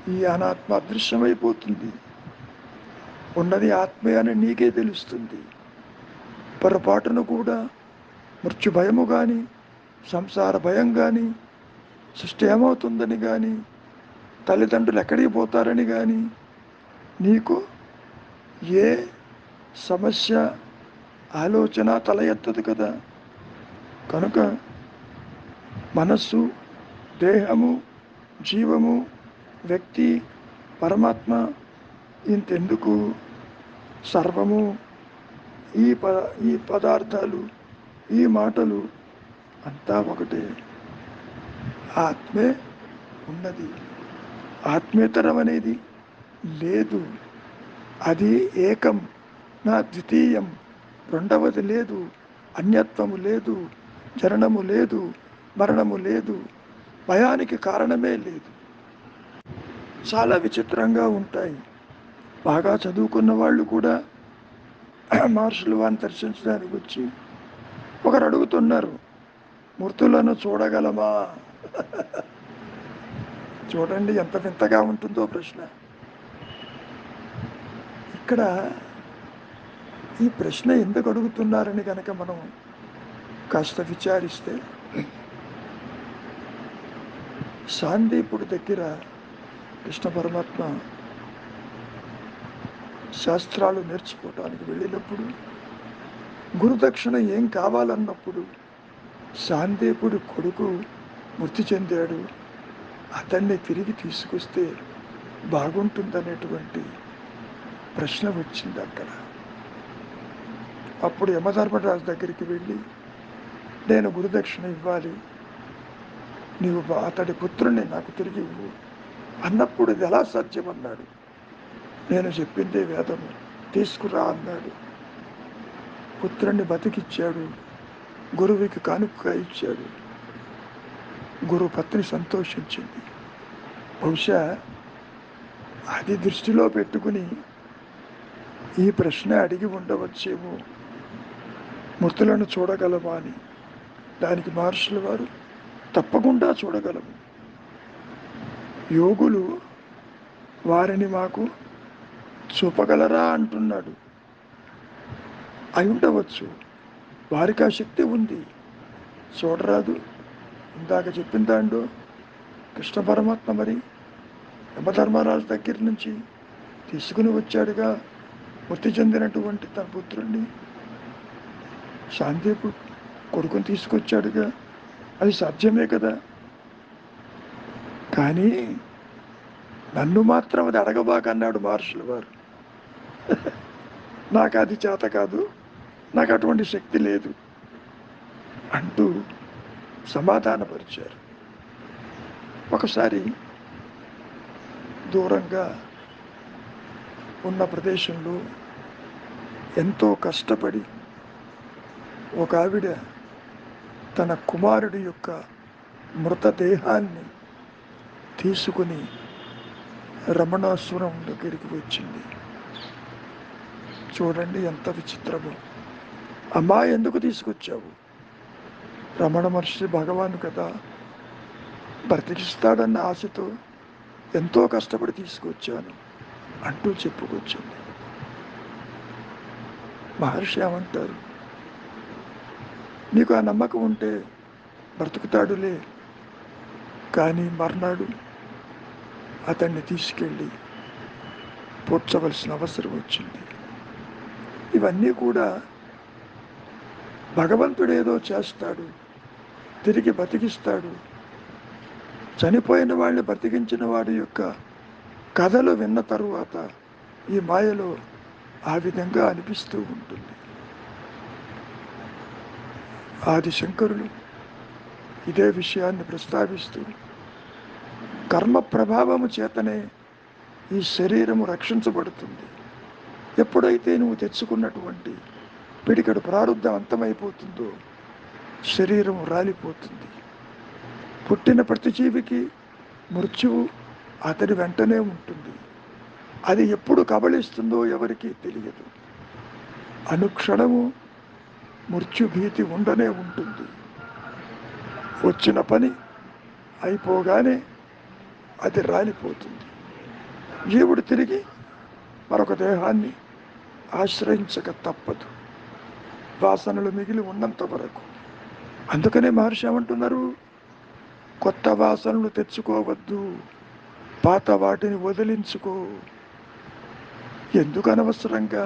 ఈ అనాత్మ అదృశ్యమైపోతుంది. ఉన్నది ఆత్మే అని నీకే తెలుస్తుంది. పొరపాటును కూడా మృత్యు భయము కానీ, సంసార భయం కానీ, సృష్టి ఏమవుతుందని కానీ, తల్లిదండ్రులు ఎక్కడికి పోతారని కానీ నీకు ఏ సమస్య ఆలోచన తల ఎత్తదు కదా. కనుక మనస్సు, దేహము, జీవము, వ్యక్తి, పరమాత్మ ఇంతెందుకు? సర్వము ఈ పదార్థాలు ఈ మాటలు అంతా ఒకటే. ఆత్మే ఉన్నది, ఆత్మేతరం అనేది లేదు. అది ఏకం, నా ద్వితీయం, రెండవది లేదు, అన్యత్వము లేదు, జననము లేదు, మరణము లేదు, భయానికి కారణమే లేదు. చాలా విచిత్రంగా ఉంటాయి. బాగా చదువుకున్న వాళ్ళు కూడా మహర్షులు వారిని దర్శించడానికి వచ్చి ఒకరు అడుగుతున్నారు, మూర్తులను చూడగలమా? చూడండి ఎంత వింతగా ఉంటుందో ప్రశ్న. ఇక్కడ ఈ ప్రశ్న ఎందుకు అడుగుతున్నారని కనుక మనం కాస్త విచారిస్తే, సాందీపుడి దగ్గర కృష్ణ పరమాత్మ శాస్త్రాలు నేర్చుకోవటానికి వెళ్ళినప్పుడు గురుదక్షిణ ఏం కావాలన్నప్పుడు సాందీపుడి కొడుకు మృతి చెందాడు, అతన్ని తిరిగి తీసుకొస్తే బాగుంటుందనేటువంటి ప్రశ్న వచ్చింది అక్కడ. అప్పుడు యమధర్మరాజు దగ్గరికి వెళ్ళి, నేను గురుదక్షిణ ఇవ్వాలి, నీవు అతడి పుత్రుణ్ణి నాకు తిరిగి ఇవ్వు అన్నప్పుడు ఇది ఎలా సాధ్యమన్నాడు. నేను చెప్పిందే వేదము, తీసుకురా అన్నాడు. పుత్రుణ్ణి బతికిచ్చాడు, గురువుకి కానుకగా ఇచ్చాడు. గురు పత్ని సంతోషించింది. బహుశా అది దృష్టిలో పెట్టుకుని ఈ ప్రశ్న అడిగి ఉండవచ్చేమో, మృతులను చూడగలమా అని. దానికి మహర్షుల వారు తప్పకుండా చూడగలము, యోగులు వారిని మాకు చూపగలరా అంటున్నాడు. అయి ఉండవచ్చు, వారికి ఆ శక్తి ఉంది, చూడరాదు. ఇందాక చెప్పిన దాంట్లో కృష్ణ పరమాత్మ మరి యమధర్మరాజు దగ్గర నుంచి తీసుకుని వచ్చాడుగా మృతి చెందినటువంటి తన పుత్రుణ్ణి, సాందీపు కొడుకుని తీసుకొచ్చాడుగా, అది సాధ్యమే కదా. కానీ నన్ను మాత్రం అది అడగబాకన్నాడు మహర్షుల వారు. నాకు అది చేత కాదు, నాకు అటువంటి శక్తి లేదు అంటూ సమాధానపరిచారు. ఒకసారి దూరంగా ఉన్న ప్రదేశంలో ఎంతో కష్టపడి ఒక ఆవిడ తన కుమారుడి యొక్క మృతదేహాన్ని తీసుకుని రమణాసురం దగ్గరికి వచ్చింది. చూడండి ఎంత విచిత్రమో. అమ్మా, ఎందుకు తీసుకొచ్చావు? రమణ మహర్షి భగవాను కదా, బ్రతికిస్తాడన్న ఆశతో ఎంతో కష్టపడి తీసుకొచ్చాను అంటూ చెప్పుకొచ్చింది. మహర్షి ఏమంటారు, నీకు ఆ నమ్మకం ఉంటే బ్రతుకుతాడులే, కానీ మర్నాడు అతన్ని తీసుకెళ్ళి పూడ్చవలసిన అవసరం వచ్చింది. ఇవన్నీ కూడా భగవంతుడేదో చేస్తాడు, తిరిగి బతికిస్తాడు. చనిపోయిన వాళ్ళని బ్రతికించిన వాడి యొక్క కథలు విన్న తరువాత ఈ మాయలో ఆ విధంగా అనిపిస్తూ ఉంటుంది. ఆది శంకరులు ఇదే విషయాన్ని ప్రస్తావిస్తూ, కర్మ ప్రభావము చేతనే ఈ శరీరము రక్షించబడుతుంది. ఎప్పుడైతే నువ్వు తెచ్చుకున్నటువంటి పిడికడు ప్రారంధం అంతమైపోతుందో శరీరం రాలిపోతుంది. పుట్టిన ప్రతి జీవికి మృత్యువు అతడి వెంటనే ఉంటుంది. అది ఎప్పుడు కబళిస్తుందో ఎవరికీ తెలియదు. అనుక్షణము మృత్యుభీతి ఉండనే ఉంటుంది. వచ్చిన పని అయిపోగానే అది రాలిపోతుంది. జీవుడు తిరిగి మరొక దేహాన్ని ఆశ్రయించక తప్పదు, వాసనలు మిగిలి ఉన్నంత వరకు. అందుకనే మహర్షి ఏమంటున్నారు, కొత్త వాసనలు తెచ్చుకోవద్దు, పాత వాటిని వదిలించుకో. ఎందుకు అనవసరంగా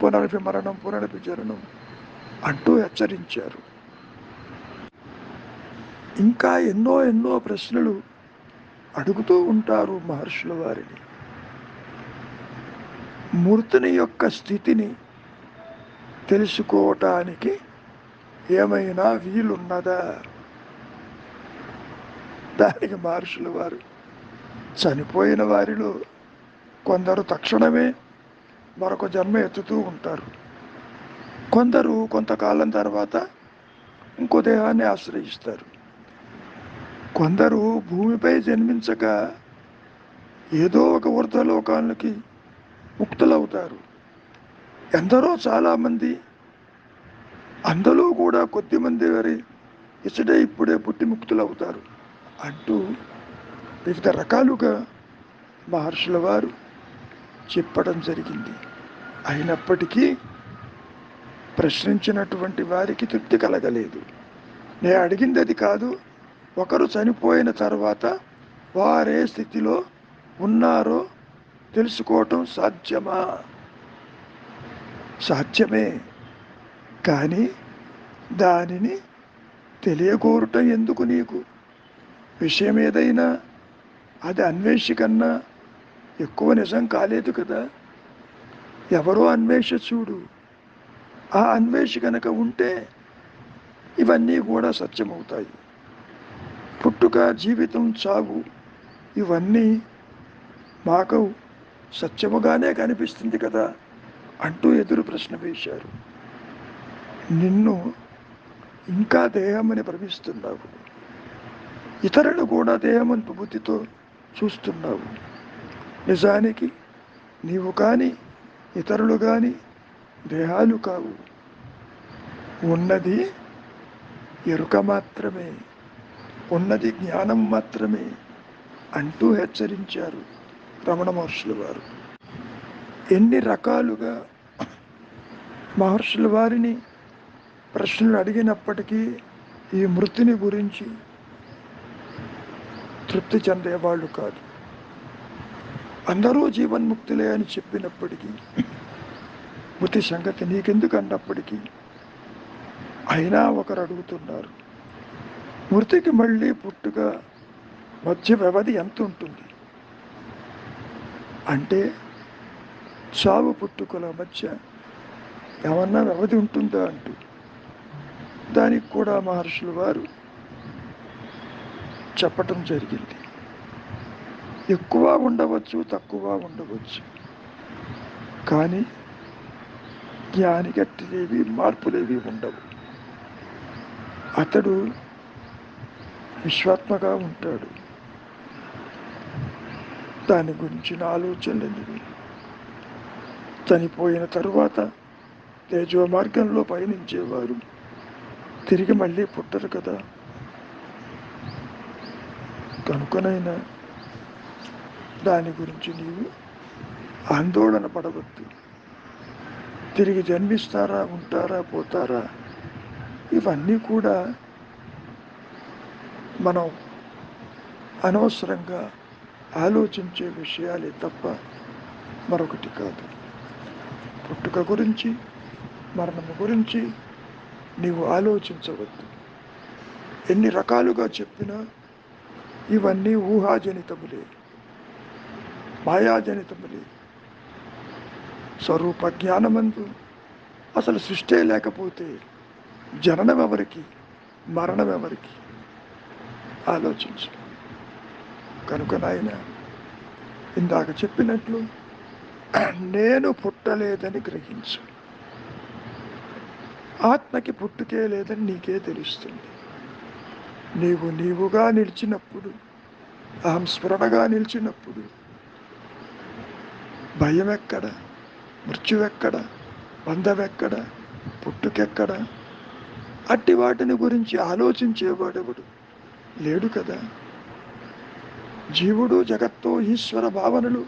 పునర్విమరణం పునర్విజరణం అంటూ హెచ్చరించారు. ఇంకా ఎన్నో ఎన్నో ప్రశ్నలు అడుగుతూ ఉంటారు మహర్షుల వారిని. మూర్తిని యొక్క స్థితిని తెలుసుకోవటానికి ఏమైనా వీలున్నదా? దానికి మహర్షుల వారు, చనిపోయిన వారిలో కొందరు తక్షణమే మరొక జన్మ ఎత్తుతూ ఉంటారు. కొందరు కొంతకాలం తర్వాత ఇంకో దేహాన్ని ఆశ్రయిస్తారు. కొందరు భూమిపై జన్మించక ఏదో ఒక ఊర్ధ్వలోకాలకి ముక్తులవుతారు. ఎందరో చాలామంది, అందులో కూడా కొద్దిమంది వారి ఇచ్చటే ఇప్పుడే పుట్టి ముక్తులవుతారు అంటూ వివిధ రకాలుగా మహర్షుల వారు చెప్పడం జరిగింది. అయినప్పటికీ ప్రశ్నించినటువంటి వారికి తృప్తి కలగలేదు. నేను అడిగింది అది కాదు. ఒకరు చనిపోయిన తర్వాత వారే స్థితిలో ఉన్నారో తెలుసుకోవటం సాధ్యమా? సాధ్యమే, కానీ దానిని తెలియకోరటం ఎందుకు నీకు? విషయం ఏదైనా అది అన్వేషి కన్నా ఎక్కువ నిజం కాలేదు కదా. ఎవరో అన్వేష చూడు. ఆ అన్వేషి కనుక ఉంటే ఇవన్నీ కూడా సత్యమవుతాయి. పుట్టుక, జీవితం, చావు ఇవన్నీ మాకు సత్యముగానే కనిపిస్తుంది కదా అంటూ ఎదురు ప్రశ్న వేశారు. నిన్ను ఇంకా దేహమని భ్రమిస్తున్నావు. ఇతరులు కూడా దేహమని బుద్ధితో చూస్తున్నావు. నిజానికి నీవు కానీ ఇతరులు కానీ దేహాలు కావు. ఉన్నది ఎరుక మాత్రమే, ఉన్నది జ్ఞానం మాత్రమే అంటూ హెచ్చరించారు రమణ మహర్షుల వారు. ఎన్ని రకాలుగా మహర్షుల వారిని ప్రశ్నలు అడిగినప్పటికీ ఈ మృతిని గురించి తృప్తి చెందేవాళ్ళు కాదు. అందరూ జీవన్ముక్తులే అని చెప్పినప్పటికీ, మృతి సంగతి నీకెందుకు అన్నప్పటికీ అయినా ఒకరు అడుగుతున్నారు, మృతికి మళ్ళీ పుట్టుక మధ్య వ్యవధి ఎంత ఉంటుంది అంటే, చావు పుట్టుకల మధ్య ఏమన్నా వ్యవధి ఉంటుందా అంటూ దానికి కూడా మహర్షుల వారు చెప్పటం జరిగింది. ఎక్కువ ఉండవచ్చు, తక్కువ ఉండవచ్చు, కానీ జ్ఞానికి అట్టిదేవి మార్పులేవి ఉండవు. అతడు విశ్వాత్మగా ఉంటాడు. దాని గురించిన ఆలోచనలు చనిపోయిన తరువాత తేజో మార్గంలో పయనించేవారు తిరిగి మళ్ళీ పుట్టరు కదా. కనుకనైనా దాని గురించి నీవు ఆందోళన పడవద్దు. తిరిగి జన్మిస్తారా, ఉంటారా, పోతారా, ఇవన్నీ కూడా మనం అనవసరంగా ఆలోచించే విషయాలే తప్ప మరొకటి కాదు. పుట్టుక గురించి, మరణము గురించి నీవు ఆలోచించవద్దు. ఎన్ని రకాలుగా చెప్పినా ఇవన్నీ ఊహాజనితములే, మాయాజనితములే. స్వరూప జ్ఞానమందు అసలు సృష్టి లేకపోతే జననం ఎవరికి, మరణం ఎవరికి? ఆలోచించు. కనుక నాయన, ఇందాక చెప్పినట్లు నేను పుట్టలేదని గ్రహించు. ఆత్మకి పుట్టుకే లేదని నీకే తెలుస్తుంది. నీవు నీవుగా నిలిచినప్పుడు, అహం స్ఫురణగా నిలిచినప్పుడు భయం ఎక్కడ, మృత్యువెక్కడ, బంధమెక్కడ, పుట్టుకెక్కడ? అట్టి వాటిని గురించి ఆలోచించేవాడెవడు లేడు కదా. జీవుడు, జగత్తు, ఈశ్వర భావనలు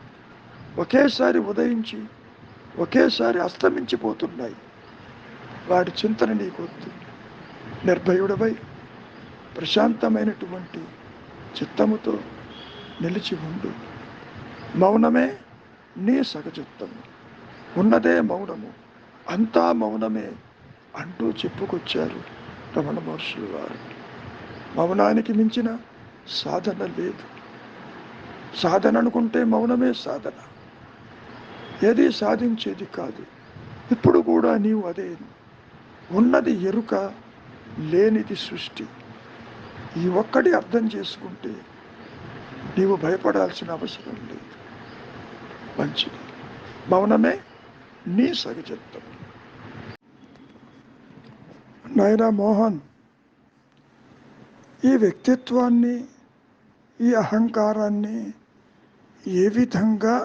ఒకేసారి ఉదయించి ఒకేసారి అస్తమించిపోతున్నాయి. వాడి చింతన నీకొద్దు. నిర్భయుడవై ప్రశాంతమైనటువంటి చిత్తముతో నిలిచి ఉండు. మౌనమే నీ సహజత్వము. ఉన్నదే మౌనము, అంతా మౌనమే అంటూ చెప్పుకొచ్చారు రమణ మహర్షులు వారు. మౌనానికి మించిన సాధన లేదు. సాధన అనుకుంటే మౌనమే సాధన, ఏది సాధించేది కాదు. ఇప్పుడు కూడా నీవు అదే ఉన్నది ఎరుక, లేనిది సృష్టి. ఈ ఒక్కటి అర్థం చేసుకుంటే నీవు భయపడాల్సిన అవసరం లేదు. మంచిది. మౌనమే నీ సహజత్వం. నాయనా మోహన్, ఈ వ్యక్తిత్వాన్ని, ఈ అహంకారాన్ని ఏ విధంగా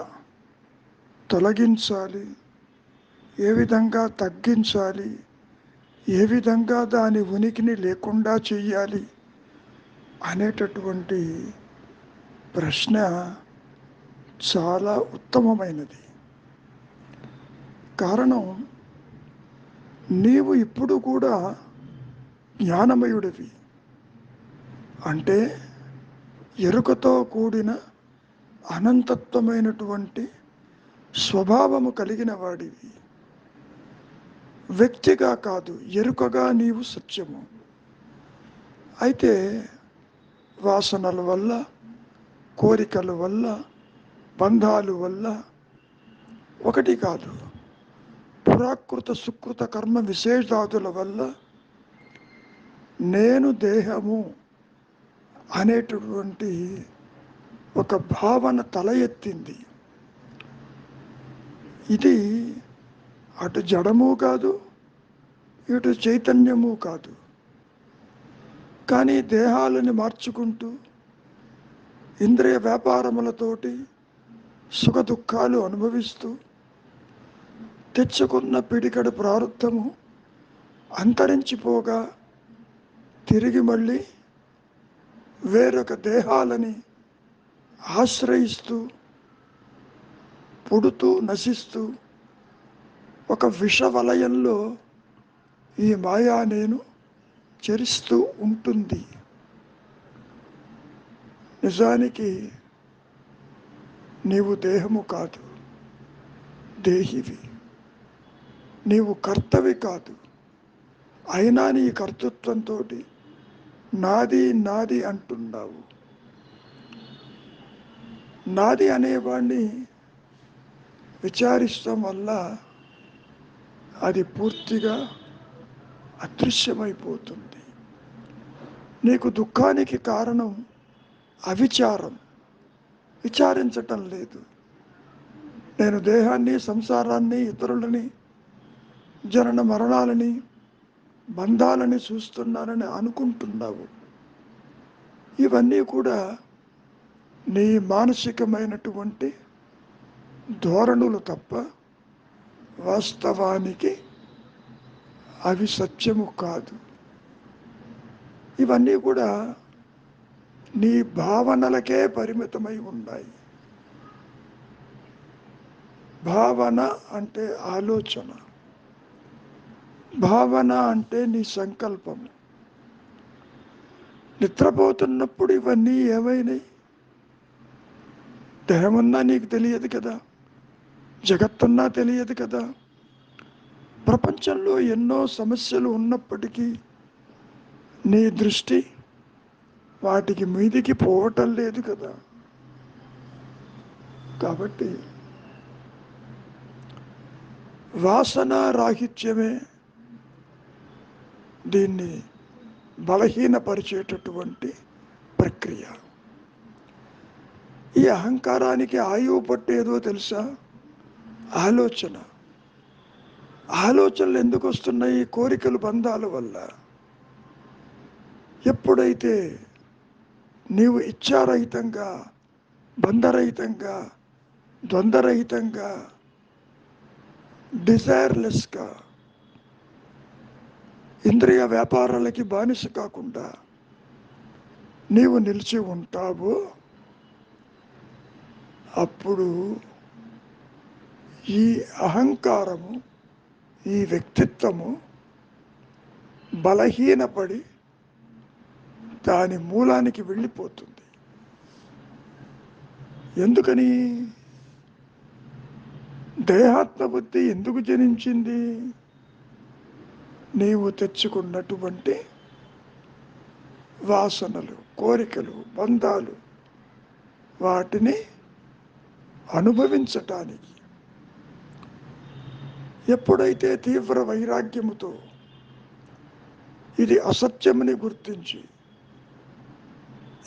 తొలగించాలి, ఏ విధంగా తగ్గించాలి, ఏ విధంగా దాని ఉనికిని లేకుండా చెయ్యాలి అనేటటువంటి ప్రశ్న చాలా ఉత్తమమైనది. కారణం, నీవు ఇప్పుడు కూడా జ్ఞానమయుడివి, అంటే ఎరుకతో కూడిన అనంతత్వమైనటువంటి స్వభావము కలిగిన వాడివి. వ్యక్తిగా కాదు, ఎరుకగా నీవు సత్యము. అయితే వాసనల వల్ల, కోరికల వల్ల, బంధాల వల్ల, ఒకటి కాదు, పురాకృత సుకృత కర్మ విశేషాదుల వల్ల నేను దేహము అనేటటువంటి ఒక భావన తల ఎత్తింది. ఇది అటు జడము కాదు, ఇటు చైతన్యము కాదు. కానీ దేహాలని మార్చుకుంటూ ఇంద్రియ వ్యాపారములతోటి సుఖ దుఃఖాలు అనుభవిస్తూ తెచ్చుకున్న పిడికడు ప్రారంధము అంతరించిపోగా తిరిగి మళ్ళీ వేరొక దేహాలని ఆశ్రయిస్తూ పుడుతూ నశిస్తూ ఒక విషవలయంలో ఈ మాయా నేను చరిస్తూ ఉంటుంది. నిజానికి నీవు దేహము కాదు, దేహివి. నీవు కర్తవి కాదు, అయినా నీ కర్తృత్వంతో నాది నాది అంటున్నావు. నాది అనేవాడిని విచారిస్తాం వల్ల అది పూర్తిగా అదృశ్యమైపోతుంది. నీకు దుఃఖానికి కారణం అవిచారం, విచారించటం లేదు. నేను దేహాన్ని, సంసారాన్ని, ఇతరులని, జనన మరణాలని, బంధాలని చూస్తున్నానని అనుకుంటున్నావు. ఇవన్నీ కూడా నీ మానసికమైనటువంటి ధోరణులు తప్ప వాస్తవానికి అవి సత్యము కాదు. ఇవన్నీ కూడా నీ భావనలకే పరిమితమై ఉన్నాయి. భావన అంటే ఆలోచన, భావన అంటే నీ సంకల్పము. నిద్రపోతున్నప్పుడు ఇవన్నీ ఏమైనాయి? దేహమున్నా నీకు తెలియదు కదా, జగత్తున్నా తెలియదు కదా. ప్రపంచంలో ఎన్నో సమస్యలు ఉన్నప్పటికీ నీ దృష్టి వాటికి మీదికి పోవటం లేదు కదా. కాబట్టి వాసన రాహిత్యమే దీన్ని బలహీనపరిచేటటువంటి ప్రక్రియ. ఈ అహంకారానికి ఆయువు పట్టేదో తెలుసా? ఆలోచన. ఆలోచనలు ఎందుకు వస్తున్నాయి? కోరికలు, బంధాల వల్ల. ఎప్పుడైతే నీవు ఇచ్ఛారహితంగా, బంధరహితంగా, ద్వంద్వరహితంగా, డిజైర్లెస్గా, ఇంద్రియ వ్యాపారాలకి బానిస కాకుండా నీవు నిలిచి ఉంటావు, అప్పుడు ఈ అహంకారము, ఈ వ్యక్తిత్వము బలహీనపడి దాని మూలానికి వెళ్ళిపోతుంది. ఎందుకని? దేహాత్మ బుద్ధి ఎందుకు జనించింది? నీవు తెచ్చుకున్నటువంటి వాసనలు, కోరికలు, బంధాలు, వాటిని అనుభవించటానికి. ఎప్పుడైతే తీవ్ర వైరాగ్యముతో ఇది అసత్యమని గుర్తించి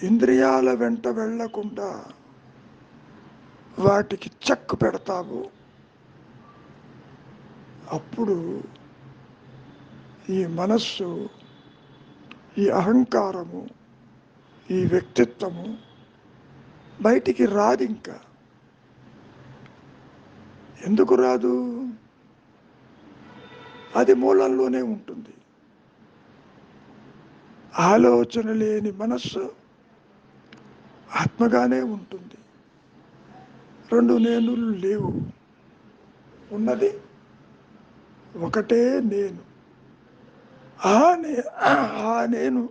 ఇంద్రియాల వెంట వెళ్లకుండా వాటికి చెక్ పెడతావు, అప్పుడు ఈ మనస్సు, ఈ అహంకారము, ఈ వ్యక్తిత్వము బయటికి రాదు. ఇంకా ఎందుకు రాదు? అది మూలంలోనే ఉంటుంది. ఆలోచన లేని మనస్సు ఆత్మగానే ఉంటుంది. రెండు నేనులు లేవు, ఉన్నది ఒకటే నేను. ఆ నేను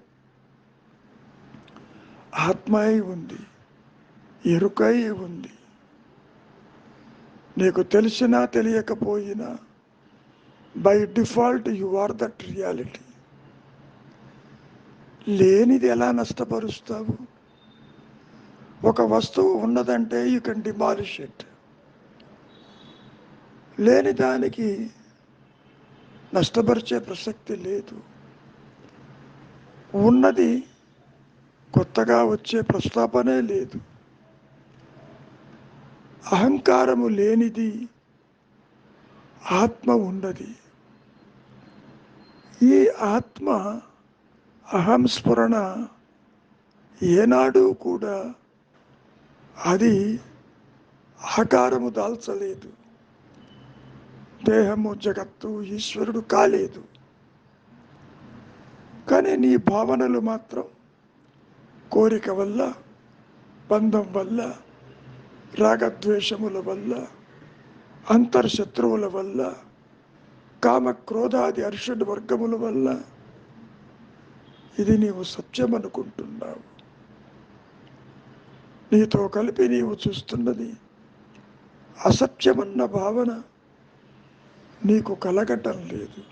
ఆత్మై ఉంది, ఎరుకై ఉంది. నీకు తెలిసినా తెలియకపోయినా by default you are that reality. లేనిది ఎలా నష్టపరుస్తావు? ఒక వస్తువు ఉన్నదంటే యూ కెన్ డిమాలిష్ ఇట్. లేని దానికి నష్టపరిచే ప్రసక్తి లేదు. ఉన్నది కొత్తగా వచ్చే ప్రస్తాపనే లేదు. అహంకారము లేనిది ఆత్మ ఉన్నది. ఈ ఆత్మ అహంస్ఫురణ ఏనాడు కూడా అది ఆకారము దాల్చలేదు. దేహము, జగత్తు, ఈశ్వరుడు కాలేదు. కానీ నీ భావనలు మాత్రం కోరిక వల్ల, బంధం వల్ల, రాగద్వేషముల వల్ల, అంతర్శత్రువుల వల్ల, కామక్రోధాది అర్షడ్ వర్గముల వల్ల ఇది నీవు సత్యం అనుకుంటున్నావు. నీతో కలిపి నీవు చూస్తున్నది అసత్యమన్న భావన నీకు కలగటం లేదు.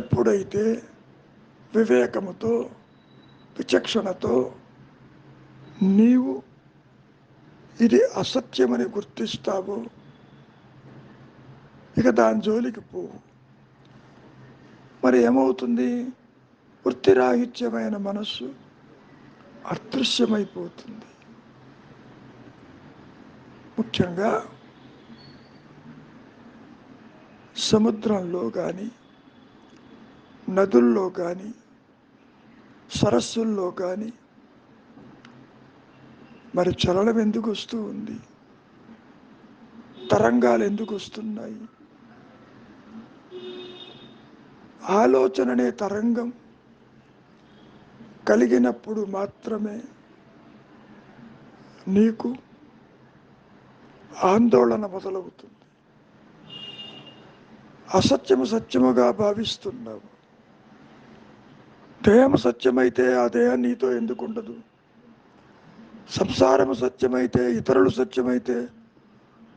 ఎప్పుడైతే వివేకముతో, విచక్షణతో నీవు ఇది అసత్యమని గుర్తిస్తావో ఇక దాని జోలికి పోవు. మరి ఏమవుతుంది? వృత్తిరాహిత్యమైన మనస్సు అదృశ్యమైపోతుంది. ముఖ్యంగా సముద్రంలో కానీ, నదుల్లో కానీ, సరస్సుల్లో కానీ మరి చలనం ఎందుకు వస్తూ ఉంది? తరంగాలు ఎందుకు వస్తున్నాయి? ఆలోచననే తరంగం కలిగినప్పుడు మాత్రమే నీకు ఆందోళన మొదలవుతుంది. అసత్యము సత్యముగా భావిస్తున్నావు. దేహము సత్యమైతే ఆ దేహం నీతో ఎందుకు ఉండదు? సంసారము సత్యమైతే, ఇతరులు సత్యమైతే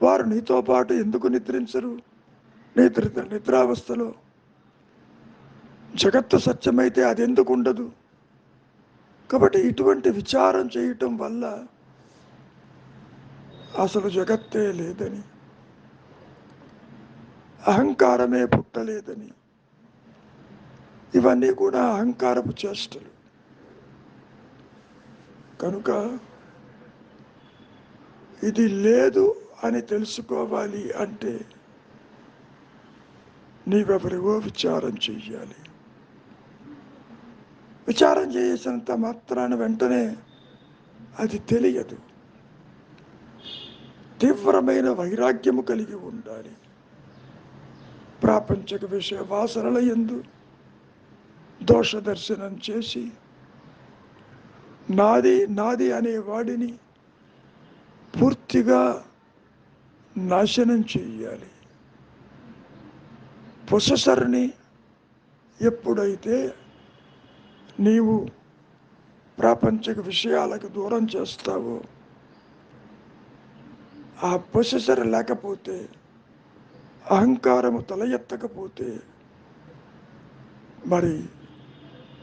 వారు నీతో పాటు ఎందుకు నిద్రించరు? నిద్రావస్థలో జగత్తు సత్యమైతే అది ఎందుకు ఉండదు? కాబట్టి ఇటువంటి విచారం చేయటం వల్ల అసలు జగత్తే లేదని, అహంకారమే పుట్టలేదని, ఇవన్నీ కూడా అహంకారపు చేష్టలు. కనుక ఇది లేదు అని తెలుసుకోవాలి అంటే నీవెవరివో విచారం చెయ్యాలి. విచారం చేసినంత మాత్రాన వెంటనే అది తెలియదు. తీవ్రమైన వైరాగ్యము కలిగి ఉండాలి. ప్రాపంచిక విషయ వాసనల యందు దోష దర్శనం చేసి నాది నాది అనే వాడిని పూర్తిగా నాశనం చెయ్యాలి. పొసెసర్ని ఎప్పుడైతే నీవు ప్రాపంచిక విషయాలకు దూరం చేస్తావో, ఆ పొసెసర్ లేకపోతే, అహంకారము తల ఎత్తకపోతే మరి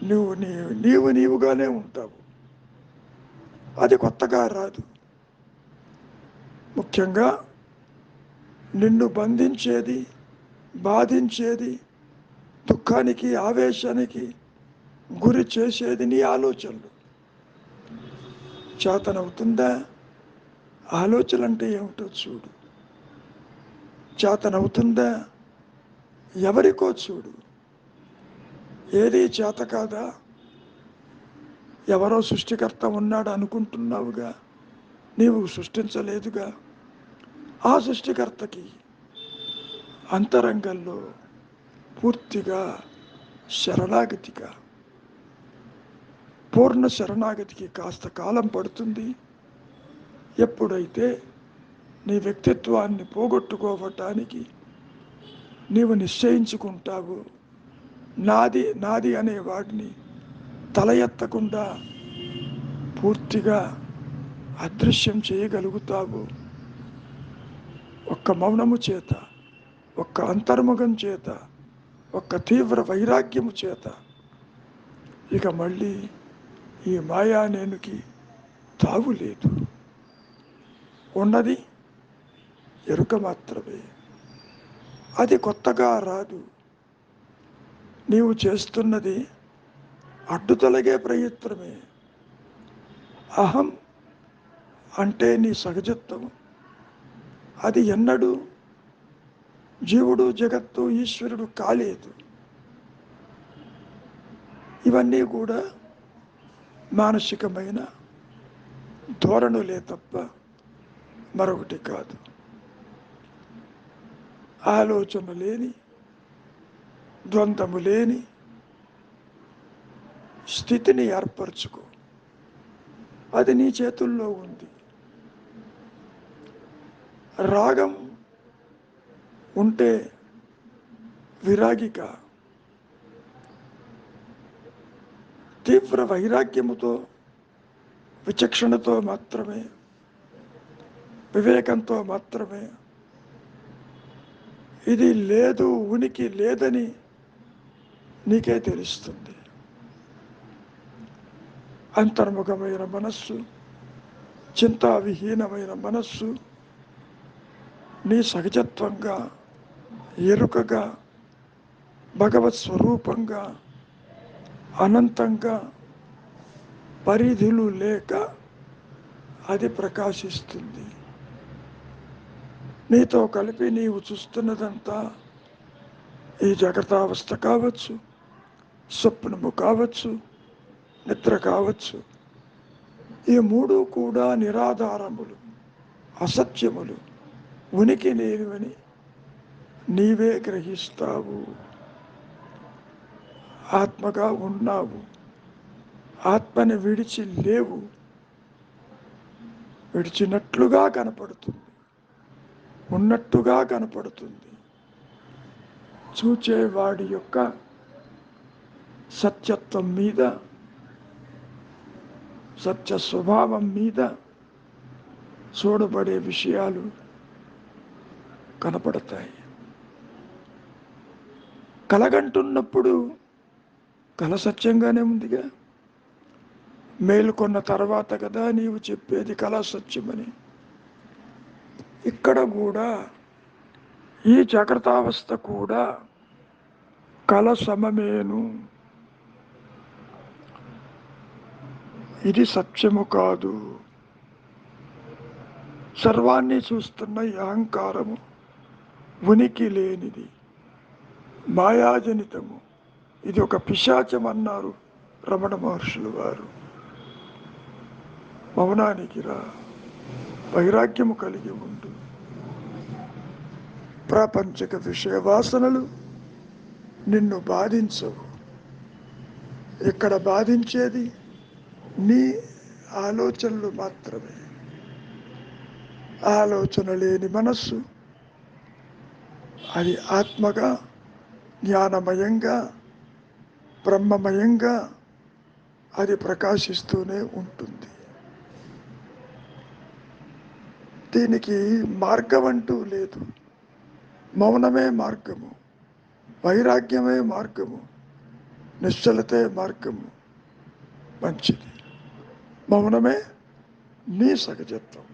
నీవుగానే ఉంటావు. అది కొత్తగా రాదు. ముఖ్యంగా నిన్ను బంధించేది, బాధించేది దుఃఖానికి, ఆవేశానికి గురి చేసేది నీ ఆలోచనలు. చేతనవుతుందా? ఆలోచన అంటే ఏమిటో చూడు. చేతనవుతుందా? ఎవరికో చూడు. ఏది చేత కాదా? ఎవరో సృష్టికర్త ఉన్నాడు అనుకుంటున్నావుగా, నీవు సృష్టించలేదుగా. ఆ సృష్టికర్తకి అంతరంగంలో పూర్తిగా శరణాగతిగా, పూర్ణ శరణాగతికి కాస్త కాలం పడుతుంది. ఎప్పుడైతే నీ వ్యక్తిత్వాన్ని పోగొట్టుకోవటానికి నీవు నిశ్చయించుకుంటావు, నాది నాది అనే వాడిని తల ఎత్తకుండా పూర్తిగా అదృశ్యం చేయగలుగుతావు. ఒక్క మౌనము చేత, ఒక్క అంతర్ముఖం చేత, ఒక్క తీవ్ర వైరాగ్యము చేత ఇక మళ్ళీ ఈ మాయా నేనుకి తావులేదు. ఉన్నది ఎరుక మాత్రమే. అది కొత్తగా రాదు. నీవు చేస్తున్నది అడ్డు తొలగే ప్రయత్నమే. అహం అంటే నీ సహజత్వం. అది ఎన్నడూ జీవుడు, జగత్తు, ఈశ్వరుడు కాలేదు. ఇవన్నీ కూడా మానసికమైన ధోరణులే తప్ప మరొకటి కాదు. ఆలోచన లేని, ద్వంద్వము లేని స్థితిని ఏర్పరచుకో. అది నీ చేతుల్లో ఉంది. రాగం ఉంటే విరాగిక, తీవ్ర వైరాగ్యముతో, విచక్షణతో మాత్రమే, వివేకంతో మాత్రమే ఇది లేదు, ఉనికి లేదని నీకే తెలుస్తుంది. అంతర్ముఖమైన మనస్సు, చింతావిహీనమైన మనస్సు నీ సహజత్వంగా, ఎరుకగా, భగవత్ స్వరూపంగా, అనంతంగా, పరిధులు లేక అది ప్రకాశిస్తుంది. నీతో కలిపి నీవు చూస్తున్నదంతా ఈ జాగ్రత్తావస్థ కావచ్చు, స్వప్నము కావచ్చు, నిద్ర కావచ్చు. ఈ మూడు కూడా నిరాధారములు, అసత్యములు, ఉనికి లేనివని నీవే గ్రహిస్తావు. ఆత్మగా ఉన్నావు. ఆత్మని విడిచి లేవు. విడిచినట్లుగా కనపడుతుంది, ఉన్నట్టుగా కనపడుతుంది. చూచేవాడి యొక్క సత్యత్వం మీద, సత్య స్వభావం మీద చూడబడే విషయాలు కనపడతాయి. కలగంటున్నప్పుడు కల సత్యంగానే ఉందిగా. మేలుకొన్న తర్వాత కదా నీవు చెప్పేది కళా సత్యమని. ఇక్కడ కూడా ఈ జాగ్రత్తావస్థ కూడా కల సమమేను. ఇది సత్యము కాదు. సర్వాన్ని చూస్తున్న ఈ అహంకారము ఉనికి లేనిది, మాయాజనితము. ఇది ఒక పిశాచం అన్నారు రమణ మహర్షులు వారు. మౌనానికి రా, వైరాగ్యము కలిగి ఉండు. ప్రాపంచిక విషయ వాసనలు నిన్ను బాధించవు. ఇక్కడ బాధించేది నీ ఆలోచనలు మాత్రమే. ఆలోచన లేని మనస్సు అది ఆత్మగా, జ్ఞానమయంగా, బ్రహ్మమయంగా అది ప్రకాశిస్తూనే ఉంటుంది. దీనికి మార్గం అంటూ లేదు. మౌనమే మార్గము, వైరాగ్యమే మార్గము, నిశ్చలతే మార్గము. మంచిది. మౌనమే నీ సహజత్వం.